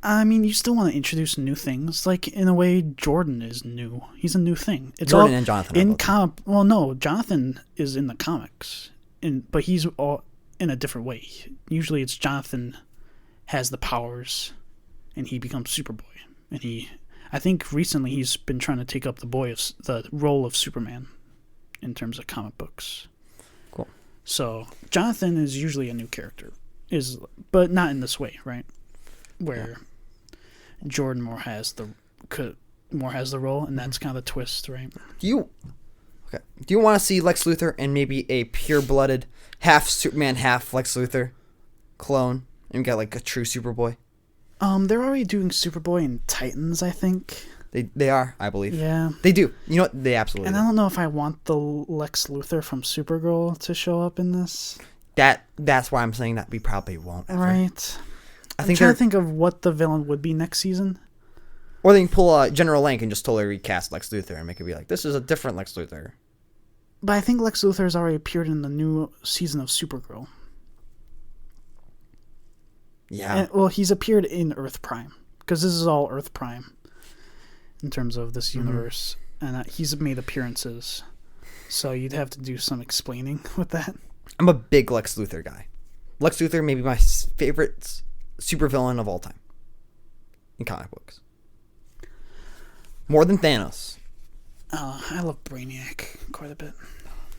to introduce new things. Like in a way, Jordan is new. He's a new thing. It's Jordan and Jonathan. Well, no, Jonathan is in the comics, but he's all in a different way. Usually it's Jonathan has the powers and he becomes Superboy. And I think recently he's been trying to take up the role of Superman in terms of comic books. Cool. So Jonathan is usually a new character, but not in this way, right? Where Jordan more has the role, and that's kind of the twist, right? Do you want to see Lex Luthor and maybe a pure-blooded half Superman, half Lex Luthor clone, and get like a true Superboy? They're already doing Superboy in Titans, I think. They are, I believe. Yeah. They do. You know what? They absolutely do. I don't know if I want the Lex Luthor from Supergirl to show up in this. That's why I'm saying that we probably won't. Ever. Right. I'm trying to think of what the villain would be next season. Or they can pull General Lane and just totally recast Lex Luthor and make it be like, this is a different Lex Luthor. But I think Lex Luthor has already appeared in the new season of Supergirl. Yeah. He's appeared in Earth Prime. Because this is all Earth Prime. In terms of this universe. Mm-hmm. And he's made appearances. So you'd have to do some explaining with that. I'm a big Lex Luthor guy. Lex Luthor may be my favorite supervillain of all time. In comic books. More than Thanos. I love Brainiac quite a bit.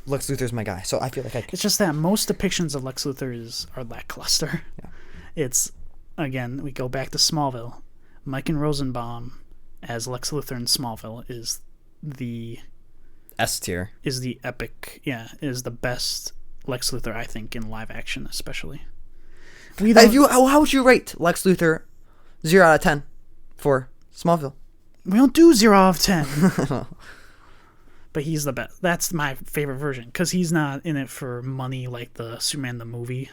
Lex Luthor's my guy, so I feel like It's just that most depictions of Lex Luthor are lackluster. Yeah. It's, again, we go back to Smallville. Mike and Rosenbaum as Lex Luthor in Smallville is the S tier. Is the epic, is the best Lex Luthor, I think, in live action, especially. How would you rate Lex Luthor 0 out of 10 for Smallville? We don't do 0 out of 10. But he's the best. That's my favorite version, because he's not in it for money like the Superman the movie,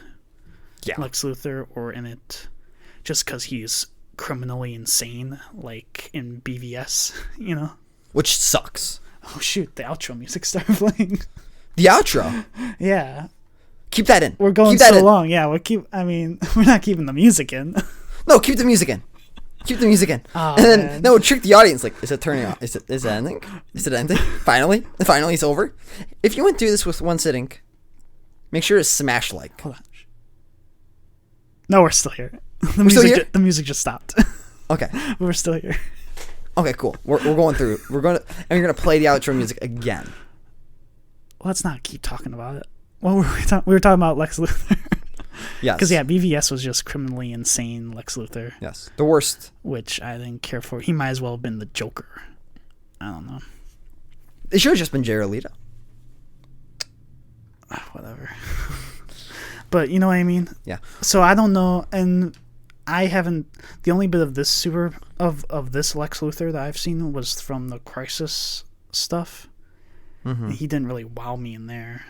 Lex Luthor, or in it just because he's criminally insane, like in BVS, Which sucks. Oh, shoot, the outro music started playing. The outro? Yeah. Keep that in. We're going so long. Yeah, we're not keeping the music in. No, keep the music in. Keep the music in. Oh, and then, no, trick the audience. Like, is it turning off? Is it ending? Is it ending? Finally? It's over? If you went through this with one sitting, make sure to smash like. Hold on. No, we're still here. The music just stopped. Okay. We're still here. Okay, cool. We're going through. You're gonna play the outro music again. Let's not keep talking about it. What were we talking? We were talking about Lex Luthor. Yes. Because BVS was just criminally insane Lex Luthor. Yes. The worst. Which I didn't care for. He might as well have been the Joker. I don't know. It should have just been Jared Leto. Whatever. But you know what I mean? Yeah. So I don't know, and I haven't. The only bit of this of this Lex Luthor that I've seen was from the Crisis stuff. Mm-hmm. He didn't really wow me in there.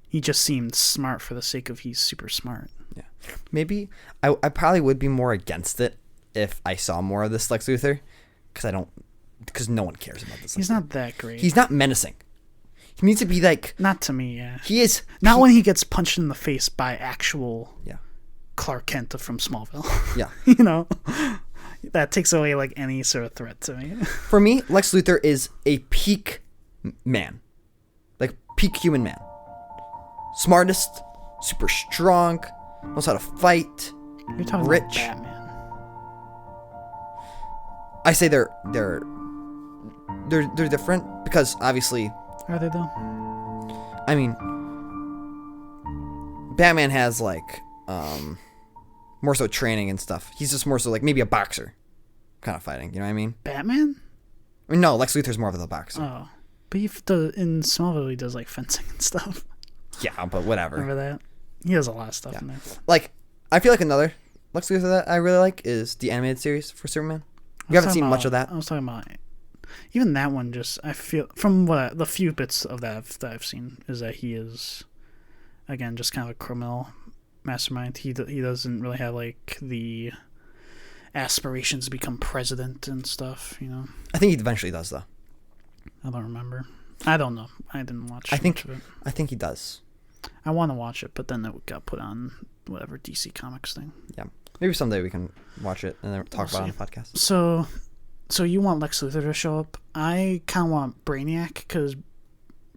He just seemed smart for the sake of he's super smart. Yeah. Maybe I probably would be more against it if I saw more of this Lex Luthor, because no one cares about this. He's not that great. He's not menacing. He needs to be like. Not to me, yeah. He is. Not when he gets punched in the face by actual. Yeah. Clark Kent from Smallville. Yeah. That takes away like any sort of threat to me. For me, Lex Luthor is a peak man, like peak human man. Smartest, super strong, knows how to fight. You're talking rich. About Batman. I say they're different because obviously. Are they though? I mean, Batman has like more so training and stuff. He's just more so like maybe a boxer kind of fighting. You know what I mean? Batman? I mean, no, Lex Luthor's more of a boxer. Oh, but in Smallville he does like fencing and stuff. Yeah, but whatever. Remember that? He has a lot of stuff in there. Like, I feel like another Lex Luthor that I really like is the animated series for Superman. You haven't seen much of that. I was talking about even that one. Just I feel from the few bits of that I've seen is that he is, again, just kind of a criminal mastermind. He doesn't really have like the aspirations to become president and stuff. I think he eventually does though. I don't remember. I don't know. I didn't watch. I think much of it. I think he does. I want to watch it, but then it got put on whatever DC Comics thing. Yeah, maybe someday we can watch it and then talk about it on the podcast. So you want Lex Luthor to show up? I kind of want Brainiac because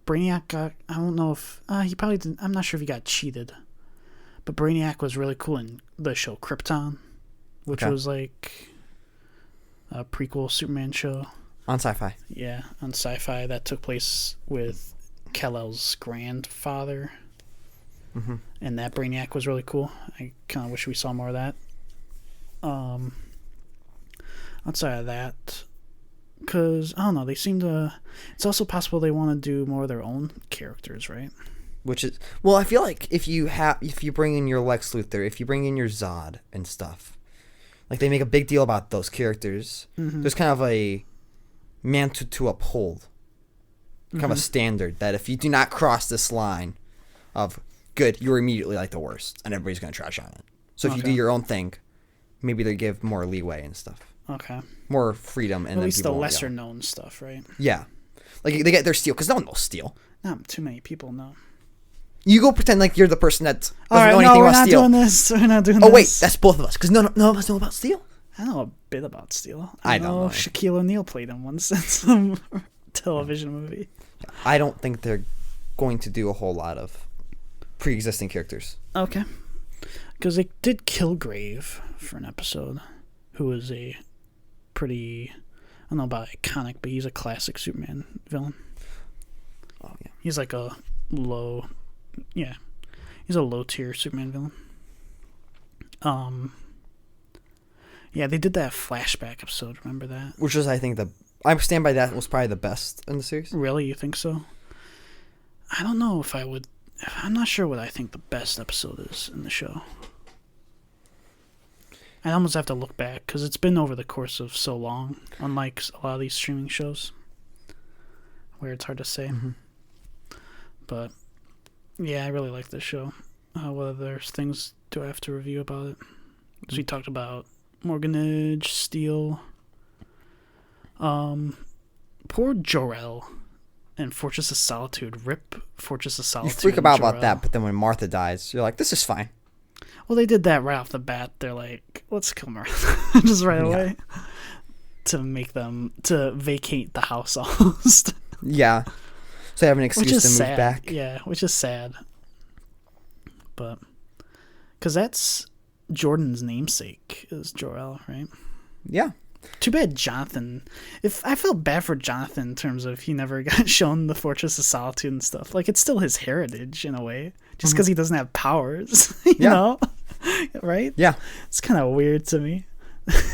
Brainiac got. I don't know if he probably didn't. I'm not sure if he got cheated, but Brainiac was really cool in the show Krypton, which was like a prequel Superman show on Sci-Fi. Yeah, on Sci-Fi that took place with Kal-El's grandfather. Mm-hmm. And that Brainiac was really cool. I kind of wish we saw more of that. Outside of that, because I don't know, they seem to. It's also possible they want to do more of their own characters, right? Which is I feel like if you bring in your Lex Luthor, if you bring in your Zod and stuff, like they make a big deal about those characters. Mm-hmm. There's kind of a man to uphold, kind of a standard that if you do not cross this line of good, you're immediately like the worst, and everybody's gonna trash on it. So if you do your own thing, maybe they give more leeway and stuff. Okay. More freedom, and at least the lesser known stuff, right? Yeah, like they get their Steel because no one knows Steel. Not too many people know. You go pretend like you're the person that doesn't know anything about Steel. We're not doing this. Oh wait, that's both of us because none of us know about Steel. I know a bit about Steel. I don't know. Shaquille O'Neal played him once in some television movie. I don't think they're going to do a whole lot of pre-existing characters. Okay. Because they did Kilgrave for an episode, who was a pretty don't know about iconic, but he's a classic Superman villain. Oh yeah. He's like a low, yeah. He's a low tier Superman villain. Yeah, they did that flashback episode. Remember that? Which was, I think, I stand by that was probably the best in the series. Really, you think so? I don't know if I would. I'm not sure what I think the best episode is in the show. I almost have to look back because it's been over the course of so long. Unlike a lot of these streaming shows, where it's hard to say. Mm-hmm. But yeah, I really like this show. What other things do I have to review about it? So we talked about Morganage, Steel. Poor Jor-El and Fortress of Solitude. Rip Fortress of Solitude. You freak about that, but then when Martha dies, you're like, this is fine. Well, they did that right off the bat. They're like, let's kill Martha just right away to vacate the house almost. Yeah. So they have an excuse to move back. Yeah, which is sad. But because that's Jordan's namesake is Jor-El, right? Yeah. Too bad Jonathan. If I felt bad for Jonathan in terms of he never got shown the Fortress of Solitude and stuff. Like, it's still his heritage in a way, just because he doesn't have powers. you know, right? Yeah, it's kind of weird to me.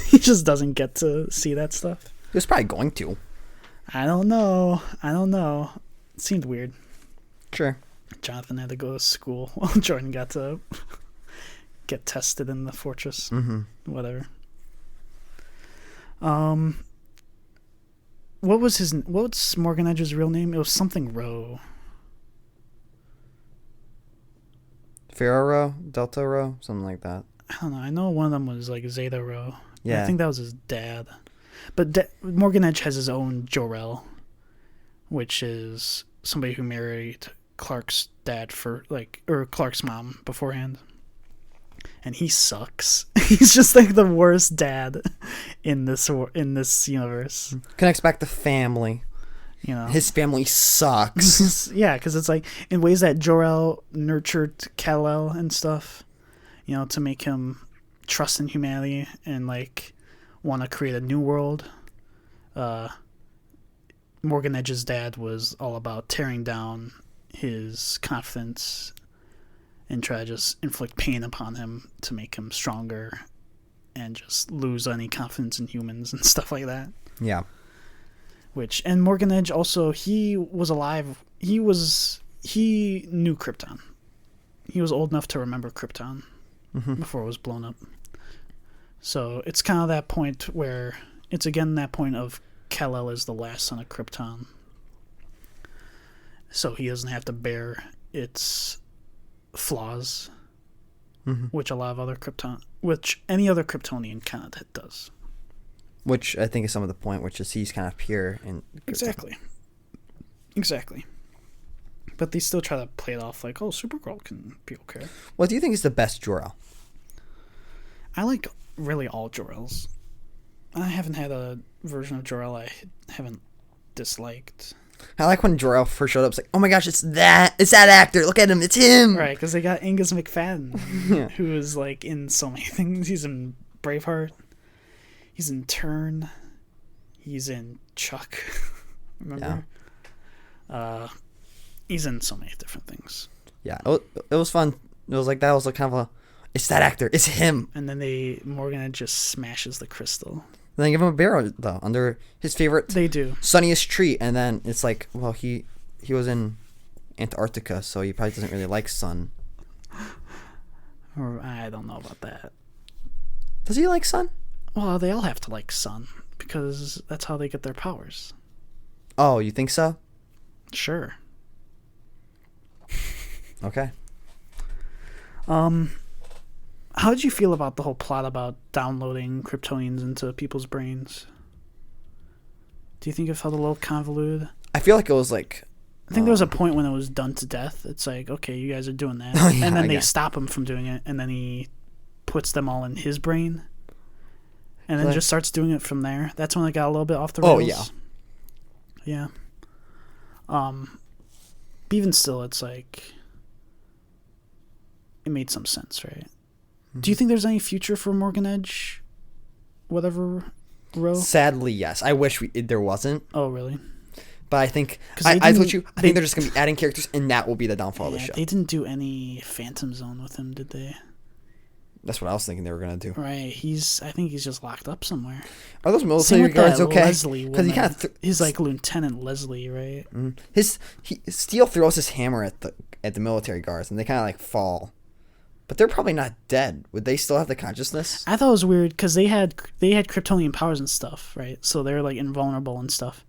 He just doesn't get to see that stuff. He was probably going to. I don't know. It seemed weird. Sure. Jonathan had to go to school while Jordan got to get tested in the fortress. Mm-hmm. Whatever. What's Morgan Edge's real name? It was something Row. Pharaoh Row? Delta Row? Something like that. I don't know. I know one of them was like Zeta Row. Yeah. I think that was his dad. But Morgan Edge has his own Jor-El, which is somebody who married Clark's dad or Clark's mom beforehand. And he sucks. He's just like the worst dad in this universe. Connects back to family. You know, his family sucks. Yeah, because it's like in ways that Jor-El nurtured Kal-El and stuff. You know, to make him trust in humanity and like want to create a new world. Morgan Edge's dad was all about tearing down his confidence and try to just inflict pain upon him to make him stronger and just lose any confidence in humans and stuff like that. Yeah. And Morgan Edge also, he was alive. He knew Krypton. He was old enough to remember Krypton before it was blown up. So it's kind of that point where it's again that point of Kal-El is the last son of Krypton. So he doesn't have to bear its flaws, which any other Kryptonian kind of does. Which I think is some of the point, which is he's kind of pure and exactly. But they still try to play it off like, oh, Supergirl can be okay. What do you think is the best Jor-El? I like really all Jor-Els. I haven't had a version of Jor-El I haven't disliked. I like when Jor-El first showed up. It's like, oh my gosh, it's that actor. Look at him, it's him. Right, because they got Angus McFadden, who is like in so many things. He's in Braveheart. He's in Turn. He's in Chuck. Remember? Yeah. He's in so many different things. Yeah, it was fun. It was like that was like kind of it's that actor. It's him. And then Morgan just smashes the crystal. And they give him a barrel though under his favorite. They do sunniest tree, and then it's like, well, he was in Antarctica, so he probably doesn't really like sun. Or I don't know about that. Does he like sun? Well, they all have to like sun because that's how they get their powers. Oh, you think so? Sure. Okay. How did you feel about the whole plot about downloading Kryptonians into people's brains? Do you think it felt a little convoluted? I feel like it was like... I think there was a point when it was done to death. It's like, okay, you guys are doing that. And then they stop him from doing it, and then he puts them all in his brain. And then just starts doing it from there. That's when it got a little bit off the rails. Oh, yeah. Yeah. But even still, it's like... It made some sense, right? Do you think there's any future for Morgan Edge? Whatever row? Sadly, yes. I wish there wasn't. Oh, really? But I think I told you. I think they're just gonna be adding characters, and that will be the downfall of the show. They didn't do any Phantom Zone with him, did they? That's what I was thinking they were gonna do. Right. I think he's just locked up somewhere. Are those military guards okay? Leslie, because he kind of he's like Lieutenant Leslie, right? Mm-hmm. Steel throws his hammer at the military guards, and they kind of like fall. But they're probably not dead. Would they still have the consciousness? I thought it was weird because they had Kryptonian powers and stuff, right? So they're like invulnerable and stuff.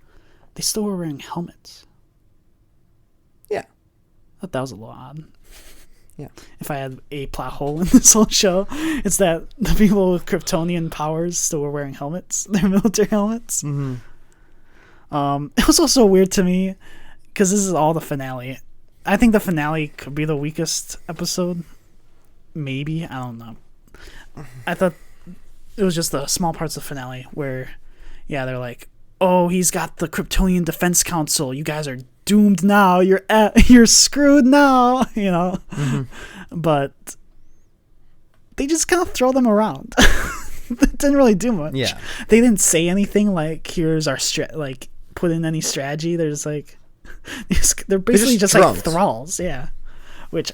They still were wearing helmets. Yeah. I thought that was a little odd. Yeah. If I had a plot hole in this whole show, it's that the people with Kryptonian powers still were wearing helmets. Their military helmets. Mm-hmm. It was also weird to me because this is all the finale. I think the finale could be the weakest episode. Maybe. I don't know. I thought it was just the small parts of the finale where, yeah, they're like, oh, he's got the Kryptonian Defense Council. You guys are doomed now. You're screwed now, you know. Mm-hmm. But they just kind of throw them around. It didn't really do much. Yeah. They didn't say anything like, here's our put in any strategy. They're just like, they're basically just like thralls. Yeah. Which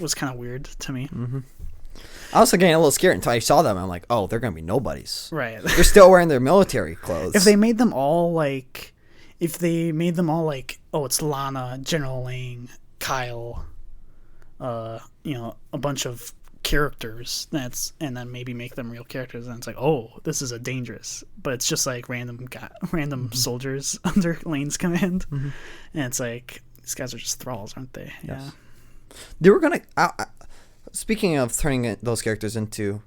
was kind of weird to me. Mm-hmm. I was getting a little scared until I saw them. I'm like, oh, they're going to be nobodies. Right. They're still wearing their military clothes. If they made them all like, oh, it's Lana, General Lang, Kyle, a bunch of characters, and then maybe make them real characters, and it's like, oh, this is a dangerous, but it's just like random mm-hmm. soldiers under Lane's command, mm-hmm. and it's like, these guys are just thralls, aren't they? Yes. Yeah. They were going to... Speaking of turning those characters into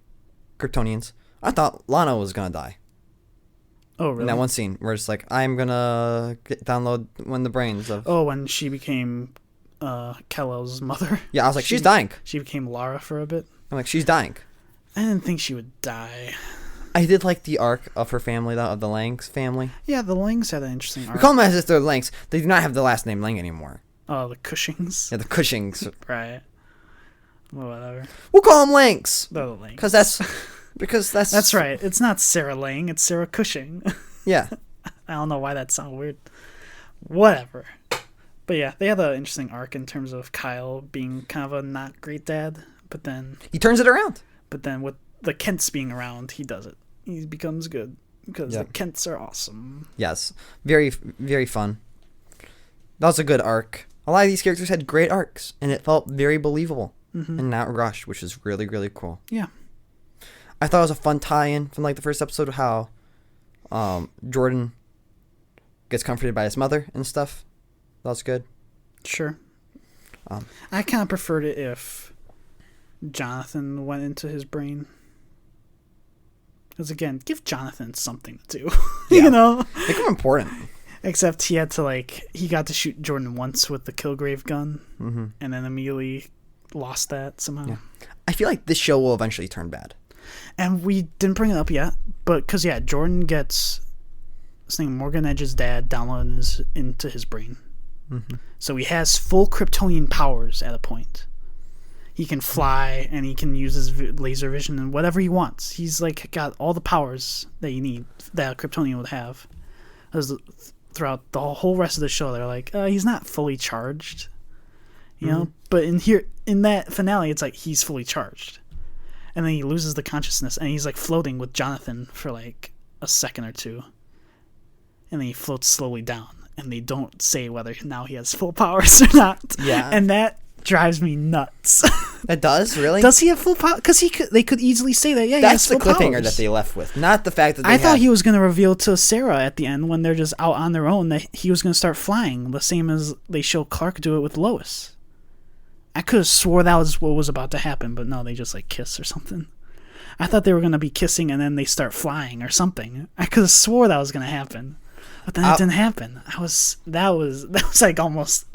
Kryptonians, I thought Lana was going to die. Oh, really? In that one scene where it's like, I'm going to download one of the brains of... Oh, when she became Kal-El's mother? Yeah, I was like, she's dying. She became Lara for a bit. I'm like, she's dying. I didn't think she would die. I did like the arc of her family, though, of the Langs family. Yeah, the Langs had an interesting arc. We call them as if they're Langs. They do not have the last name Lang anymore. Oh, the Cushings? Yeah, the Cushings. Right. Well, whatever. We'll call them Langs. The Langs. Because that's... That's right. It's not Sarah Lang. It's Sarah Cushing. Yeah. I don't know why that sounds weird. Whatever. But yeah, they have an interesting arc in terms of Kyle being kind of a not great dad, but then... He turns it around. But then with the Kents being around, he does it. He becomes good. Because the Kents are awesome. Yes. Very, very fun. That was a good arc. A lot of these characters had great arcs, and it felt very believable. Mm-hmm. And not rushed, which is really, really cool. Yeah. I thought it was a fun tie-in from like the first episode of how Jordan gets comforted by his mother and stuff. That was good. Sure. I kind of preferred it if Jonathan went into his brain. Because again, give Jonathan something to do. Yeah. You know? Make him important. Except he had to he got to shoot Jordan once with the Kilgrave gun. Mm-hmm. And then immediately lost that somehow. Yeah. I feel like this show will eventually turn bad. And we didn't bring it up yet, but because Jordan gets Morgan Edge's dad downloaded into his brain. Mm-hmm. So he has full Kryptonian powers at a point. He can fly and he can use his laser vision and whatever he wants. He's got all the powers that you need that a Kryptonian would have. Because throughout the whole rest of the show, they're like, he's not fully charged. You know, but in that finale, it's like he's fully charged, and then he loses the consciousness, and he's floating with Jonathan for a second or two, and then he floats slowly down, and they don't say whether now he has full powers or not. Yeah, and that drives me nuts. That does really? Does he have full power? Because they could easily say that. Yeah, that's he has the cliffhanger powers. that they left with, not the fact that I thought he was going to reveal to Sarah at the end when they're just out on their own that he was going to start flying, the same as they show Clark do it with Lois. I could have swore that was what was about to happen, but no, they just kiss or something. I thought they were going to be kissing and then they start flying or something. I could have swore that was going to happen, but then it didn't happen. That was almost,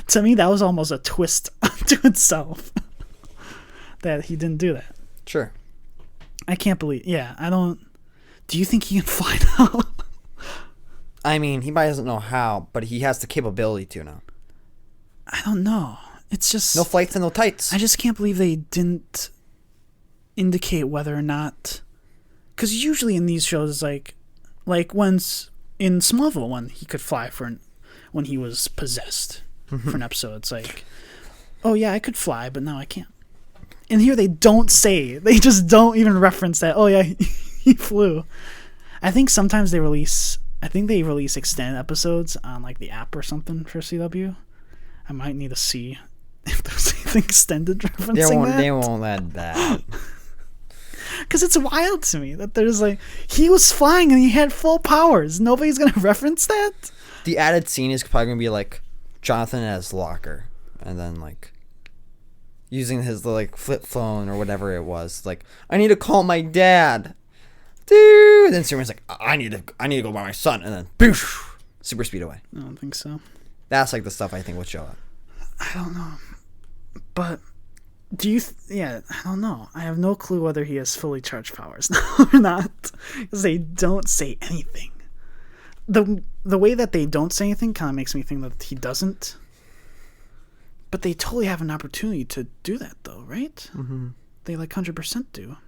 to me, that was almost a twist unto itself that he didn't do that. Sure. I can't believe, do you think he can fly now? I mean, he probably doesn't know how, but he has the capability to now. I don't know. It's just... No flights and no tights. I just can't believe they didn't indicate whether or not Because usually in these shows, like when in Smallville, when he could fly when he was possessed for an episode, it's like, oh yeah, I could fly, but now I can't. And here they just don't even reference that. Oh yeah, he flew. I think sometimes they release extended episodes on like the app or something for CW. I might need to see if there's anything extended referencing that. They won't let that. Because it's wild to me that there's like, he was flying and he had full powers. Nobody's going to reference that? The added scene is probably going to be like Jonathan at his locker and then like using his like flip phone or whatever it was. Like, I need to call my dad. Dude. And then Superman's like, I need to go by my son. And then boosh, super speed away. I don't think so. That's like the stuff I think would show up. I don't know. But do you... I don't know. I have no clue whether he has fully charged powers or not. Because they don't say anything. The way that they don't say anything kind of makes me think that he doesn't. But they totally have an opportunity to do that, though, right? Mm-hmm. They like 100% do.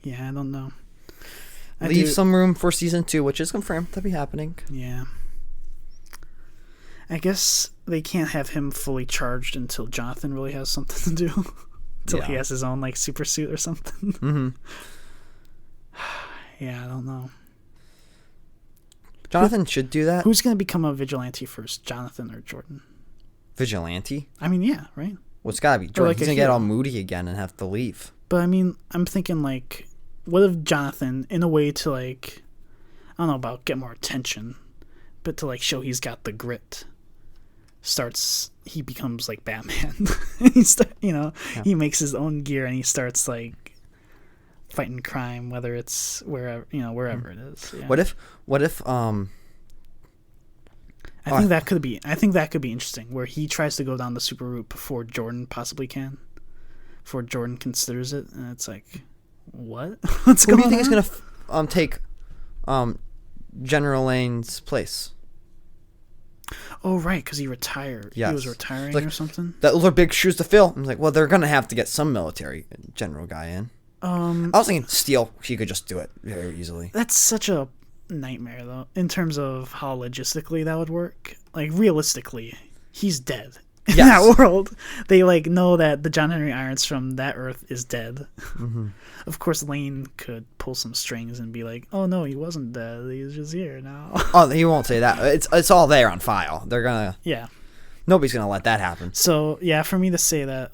Yeah, I don't know. Leave some room for season 2, which is confirmed to be happening. Yeah. I guess they can't have him fully charged until Jonathan really has something to do. Until he has his own like super suit or something. Mm-hmm. Yeah, I don't know. Jonathan should do that. Who's going to become a vigilante first, Jonathan or Jordan? Vigilante? I mean, yeah, right? Well, it's got to be Jordan. Like he's going to get all moody again and have to leave. But I mean, I'm thinking like, what if Jonathan, in a way to like, I don't know about get more attention, but to like show he's got the grit, he becomes like Batman. He makes his own gear and he starts like fighting crime, whether it's wherever it is. Yeah. What if I think that could be interesting, where he tries to go down the super route before Jordan possibly can. Before Jordan considers it, and it's like, what? What's going on? Who do you think is gonna take General Lane's place? Oh, right, because he retired. Yes. He was retiring or something. Those are big shoes to fill. I'm like, well, they're gonna have to get some military general guy in. I was thinking Steele. He could just do it very easily. That's such a nightmare, though, in terms of how logistically that would work. Like, realistically, he's dead. In that world, they like know that the John Henry Irons from that Earth is dead. Mm-hmm. Of course, Lane could pull some strings and be like, "Oh no, he wasn't dead. He's just here now." Oh, he won't say that. It's all there on file. They're gonna. Yeah. Nobody's gonna let that happen. So yeah, for me to say that,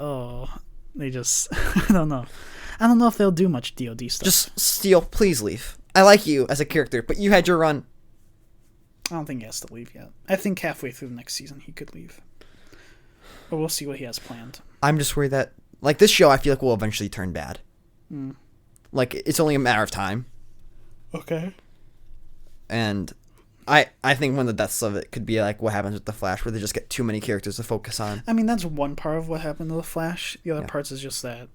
they just I don't know. I don't know if they'll do much DoD stuff. Just Steele, please leave. I like you as a character, but you had your run. I don't think he has to leave yet. I think halfway through the next season he could leave. But we'll see what he has planned. I'm just worried that, like, this show I feel like will eventually turn bad. Mm. Like, it's only a matter of time. Okay. And I think one of the deaths of it could be like what happens with The Flash, where they just get too many characters to focus on. I mean, that's one part of what happened to The Flash. The other parts is just that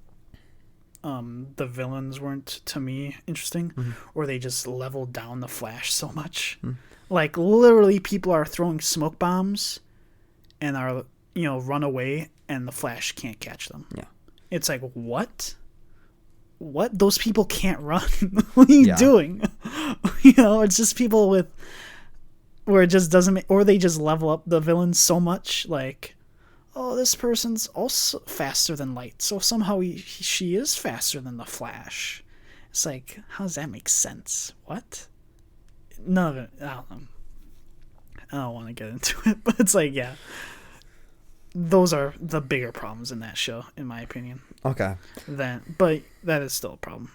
the villains weren't, to me, interesting. Mm-hmm. Or they just leveled down The Flash so much. Mm. Like, literally, people are throwing smoke bombs and are... run away, and the Flash can't catch them. Yeah. It's like, what? What? Those people can't run. What are you doing? It's just people where it just doesn't or they just level up the villains so much, like, oh, this person's also faster than light, so somehow she is faster than the Flash. It's like, how does that make sense? What? None of it. I don't know. I don't want to get into it, but it's like, yeah. Those are the bigger problems in that show, in my opinion. Okay. But that is still a problem.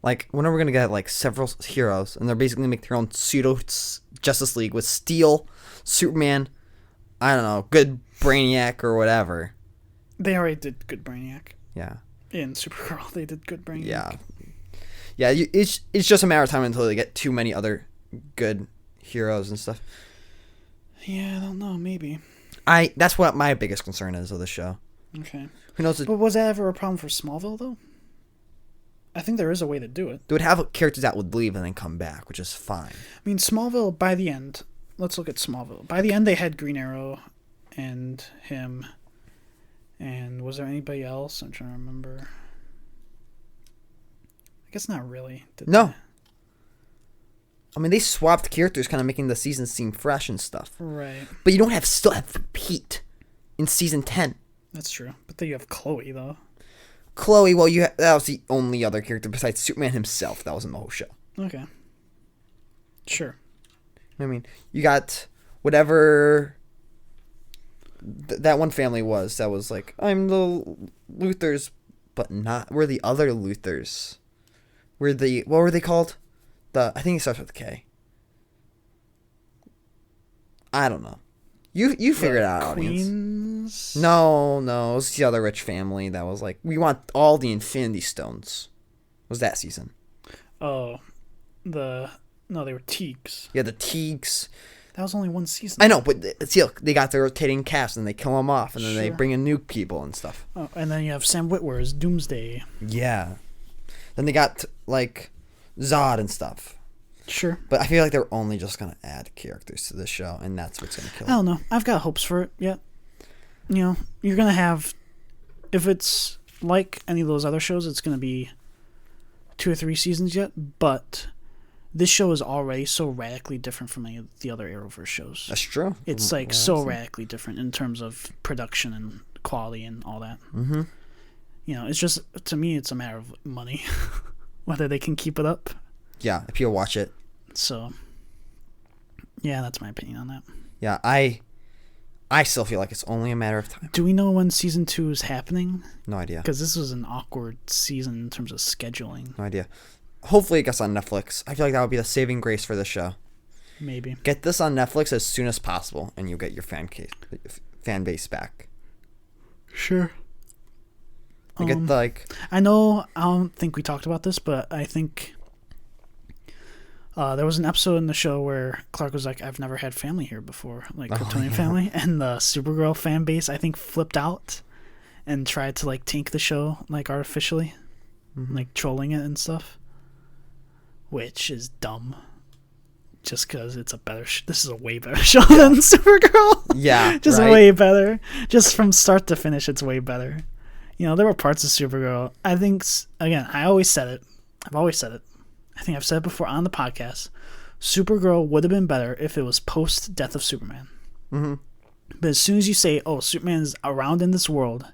Like, when are we going to get, like, several heroes, and they're basically going to make their own pseudo-Justice League with Steel, Superman, I don't know, good Brainiac or whatever. They already did good Brainiac. Yeah. In Supergirl, they did good Brainiac. Yeah. Yeah, it's just a matter of time until they get too many other good heroes and stuff. Yeah, I don't know, maybe. That's what my biggest concern is of the show. Okay. Who knows? But was that ever a problem for Smallville, though? I think there is a way to do it. They would have characters that would leave and then come back, which is fine. I mean, Smallville, by the end, let's look at Smallville. By the end, they had Green Arrow and him. And was there anybody else? I'm trying to remember. I guess not really. No. They? I mean, they swapped characters, kind of making the season seem fresh and stuff. Right. But you don't still have Pete in season 10. That's true. But then you have Chloe, though. Chloe, well, that was the only other character besides Superman himself that was in the whole show. Okay. Sure. I mean, you got whatever that one family was that was like, I'm the Luthers, but not. We're the other Luthers. What were they called? I think it starts with K. I don't know. You figure it out, Queens? audience. No, it was the other rich family that was like, we want all the Infinity Stones. Was that season? Oh, no, they were Teagues. Yeah, the Teagues. That was only one season. I know, but still, they got the rotating cast and they kill them off, and then they bring in new people and stuff. Oh, and then you have Sam Witwer as Doomsday. Yeah. Then they got like Zod and stuff. Sure. But I feel like they're only just going to add characters to this show, and that's what's going to kill it. I don't know. I've got hopes for it yet. You know, you're going to have, if it's like any of those other shows, it's going to be 2 or 3 seasons yet, but this show is already so radically different from any of the other Arrowverse shows. That's true. It's like so radically different in terms of production and quality and all that. Mm-hmm. You know, it's just, to me, it's a matter of money, whether they can keep it up. Yeah, if you watch it. So, yeah, that's my opinion on that. Yeah, I still feel like it's only a matter of time. Do we know when season 2 is happening? No idea. Because this was an awkward season in terms of scheduling. No idea. Hopefully it gets on Netflix. I feel like that would be the saving grace for this show. Maybe. Get this on Netflix as soon as possible, and you'll get your fan base back. Sure. I I know, I don't think we talked about this, but I think there was an episode in the show where Clark was like, I've never had family here before, like Kryptonian family, and the Supergirl fan base, I think, flipped out and tried to like tank the show like artificially, like trolling it and stuff, which is dumb. Just because it's a better this is a way better show than Supergirl. Yeah, just way better. Just from start to finish, it's way better. You know, there were parts of Supergirl. I think, again, I've always said it. I think I've said it before on the podcast. Supergirl would have been better if it was post Death of Superman. Mm-hmm. But as soon as you say, "Oh, Superman's around in this world,"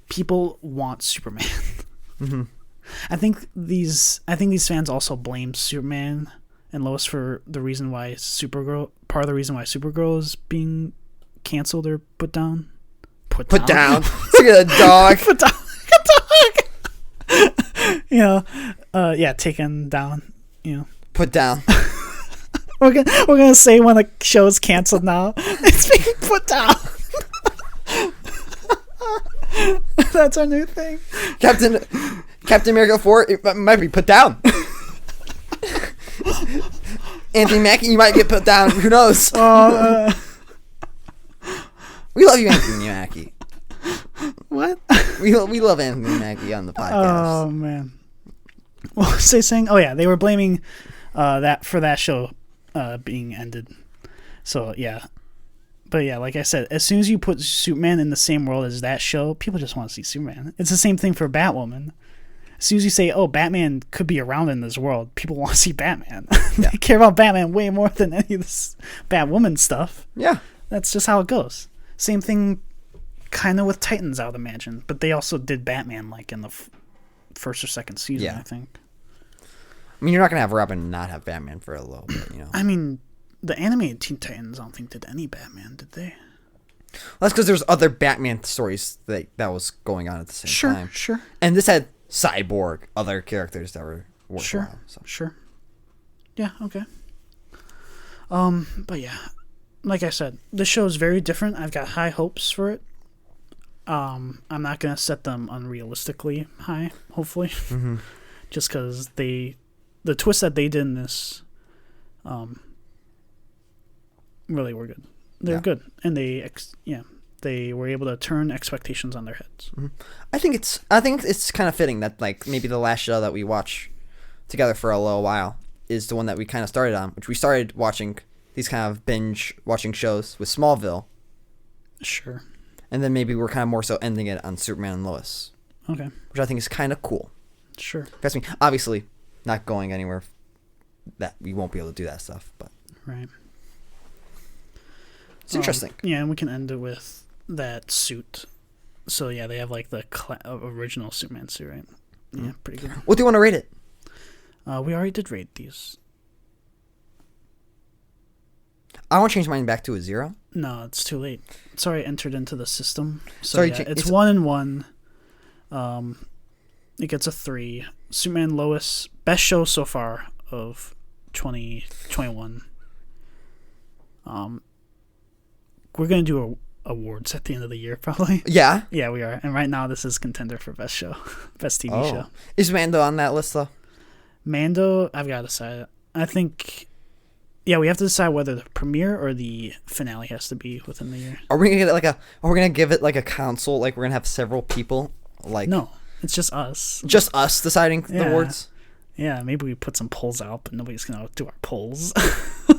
people want Superman. Mm-hmm. I think these fans also blame Superman and Lois for the reason why Supergirl. Part of the reason why Supergirl is being canceled or put down. Put down. Look at a dog. Put down. A dog. You know, taken down. You know, put down. we're gonna say when a show is canceled now, it's being put down. That's our new thing. Captain America 4, it might be put down. Anthony Mackie, you might get put down. Who knows? We love you, Anthony Mackie. What? We love Anthony Mackie on the podcast. Oh man. What was they saying? Oh yeah, they were blaming that show being ended. So yeah. But yeah, like I said, as soon as you put Superman in the same world as that show, people just want to see Superman. It's the same thing for Batwoman. As soon as you say, "Oh, Batman could be around in this world," people want to see Batman. Yeah. They care about Batman way more than any of this Batwoman stuff. Yeah. That's just how it goes. Same thing kind of with Titans, I would imagine. But they also did Batman like in the first or second season, I think. I mean, you're not going to have Robin not have Batman for a little bit, you know. I mean, the animated Teen Titans, I don't think did any Batman, did they? Well, that's because there's other Batman stories that was going on at the same time. Sure. And this had Cyborg, other characters that were worthwhile. Sure. Yeah, okay. But yeah, like I said, this show is very different. I've got high hopes for it. I'm not going to set them unrealistically high, hopefully. Mm-hmm. Just because the twists that they did in this really were good. They're good. And they were able to turn expectations on their heads. Mm-hmm. I think it's kind of fitting that like maybe the last show that we watch together for a little while is the one that we kind of started on, which we started watching these kind of binge watching shows with Smallville. Sure. And then maybe we're kind of more so ending it on Superman and Lois. Okay. Which I think is kind of cool. Sure. That's me. Obviously, not going anywhere that we won't be able to do that stuff, but Right. it's interesting. Yeah, and we can end it with that suit. So yeah, they have like the original Superman suit, right? Yeah, pretty good. What do you want to rate it? We already did rate these. I want to change mine back to a 0. No, it's too late. It's already entered into the system. So Sorry, yeah, it's it's 1 and 1. It gets a 3. Superman Lois, best show so far of 2021. We're gonna do awards at the end of the year, probably. Yeah. Yeah, we are. And right now, this is contender for best show, best TV show. Is Mando on that list though? Mando, I've got to decide. I think. Yeah, we have to decide whether the premiere or the finale has to be within the year. Are we gonna get Are we gonna give it like a council? Like we're gonna have several people? Like No, it's just us. Just us deciding the awards. Yeah, maybe we put some polls out, but nobody's gonna do our polls.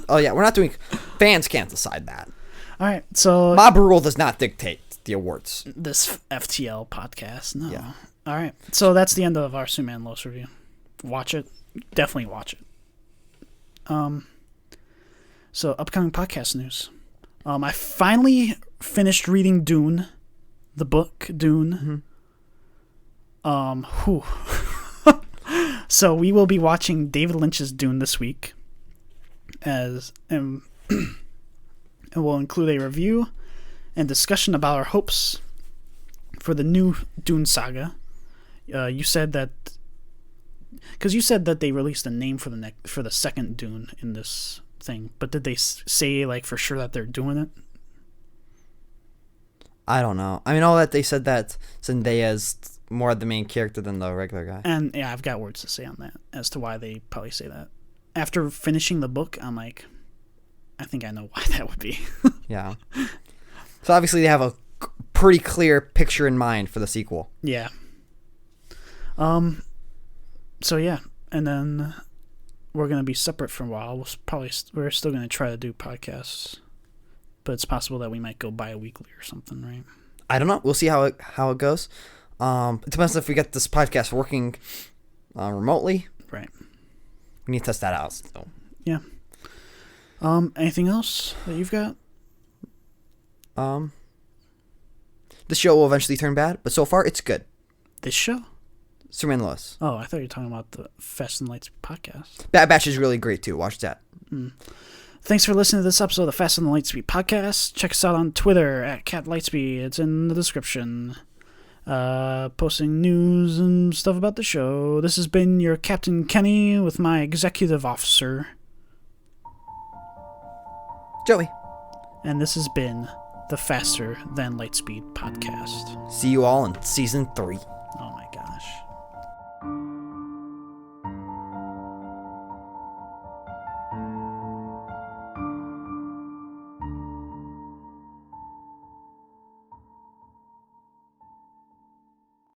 Oh yeah, we're not doing. Fans can't decide that. All right, so Mob rule does not dictate the awards. This FTL podcast, no. Yeah. All right, so that's the end of our Superman Lois review. Watch it, definitely watch it. So upcoming podcast news. I finally finished reading Dune, the book Dune. Mm-hmm. So we will be watching David Lynch's Dune this week, and we'll include a review and discussion about our hopes for the new Dune saga. You said that because you said that they released a name for the second Dune in this thing, but did they say like for sure that they're doing it? I don't know. I mean, all that they said that Zendaya's more the main character than the regular guy. And yeah, I've got words to say on that as to why they probably say that. After finishing the book, I'm like, I think I know why that would be. Yeah. So obviously they have a pretty clear picture in mind for the sequel. Yeah. So yeah, and then we're gonna be separate for a while. We're still gonna try to do podcasts, but it's possible that we might go bi-weekly or something, right? I don't know. We'll see how it goes. It depends if we get this podcast working remotely. Right. We need to test that out. So. Yeah. Anything else that you've got? The show will eventually turn bad, but so far it's good. This show? Superman Lois. Oh, I thought you were talking about the Fast and Lights podcast. Bad Batch is really great too. Watch that. Thanks for listening to this episode of the Fast and the Lightspeed podcast. Check us out on Twitter at @CatLightspeed. It's in the description. Posting news and stuff about the show. This has been your Captain Kenny with my executive officer, Joey. and this has been the Faster Than Lightspeed podcast. See you all in season 3. Oh my god.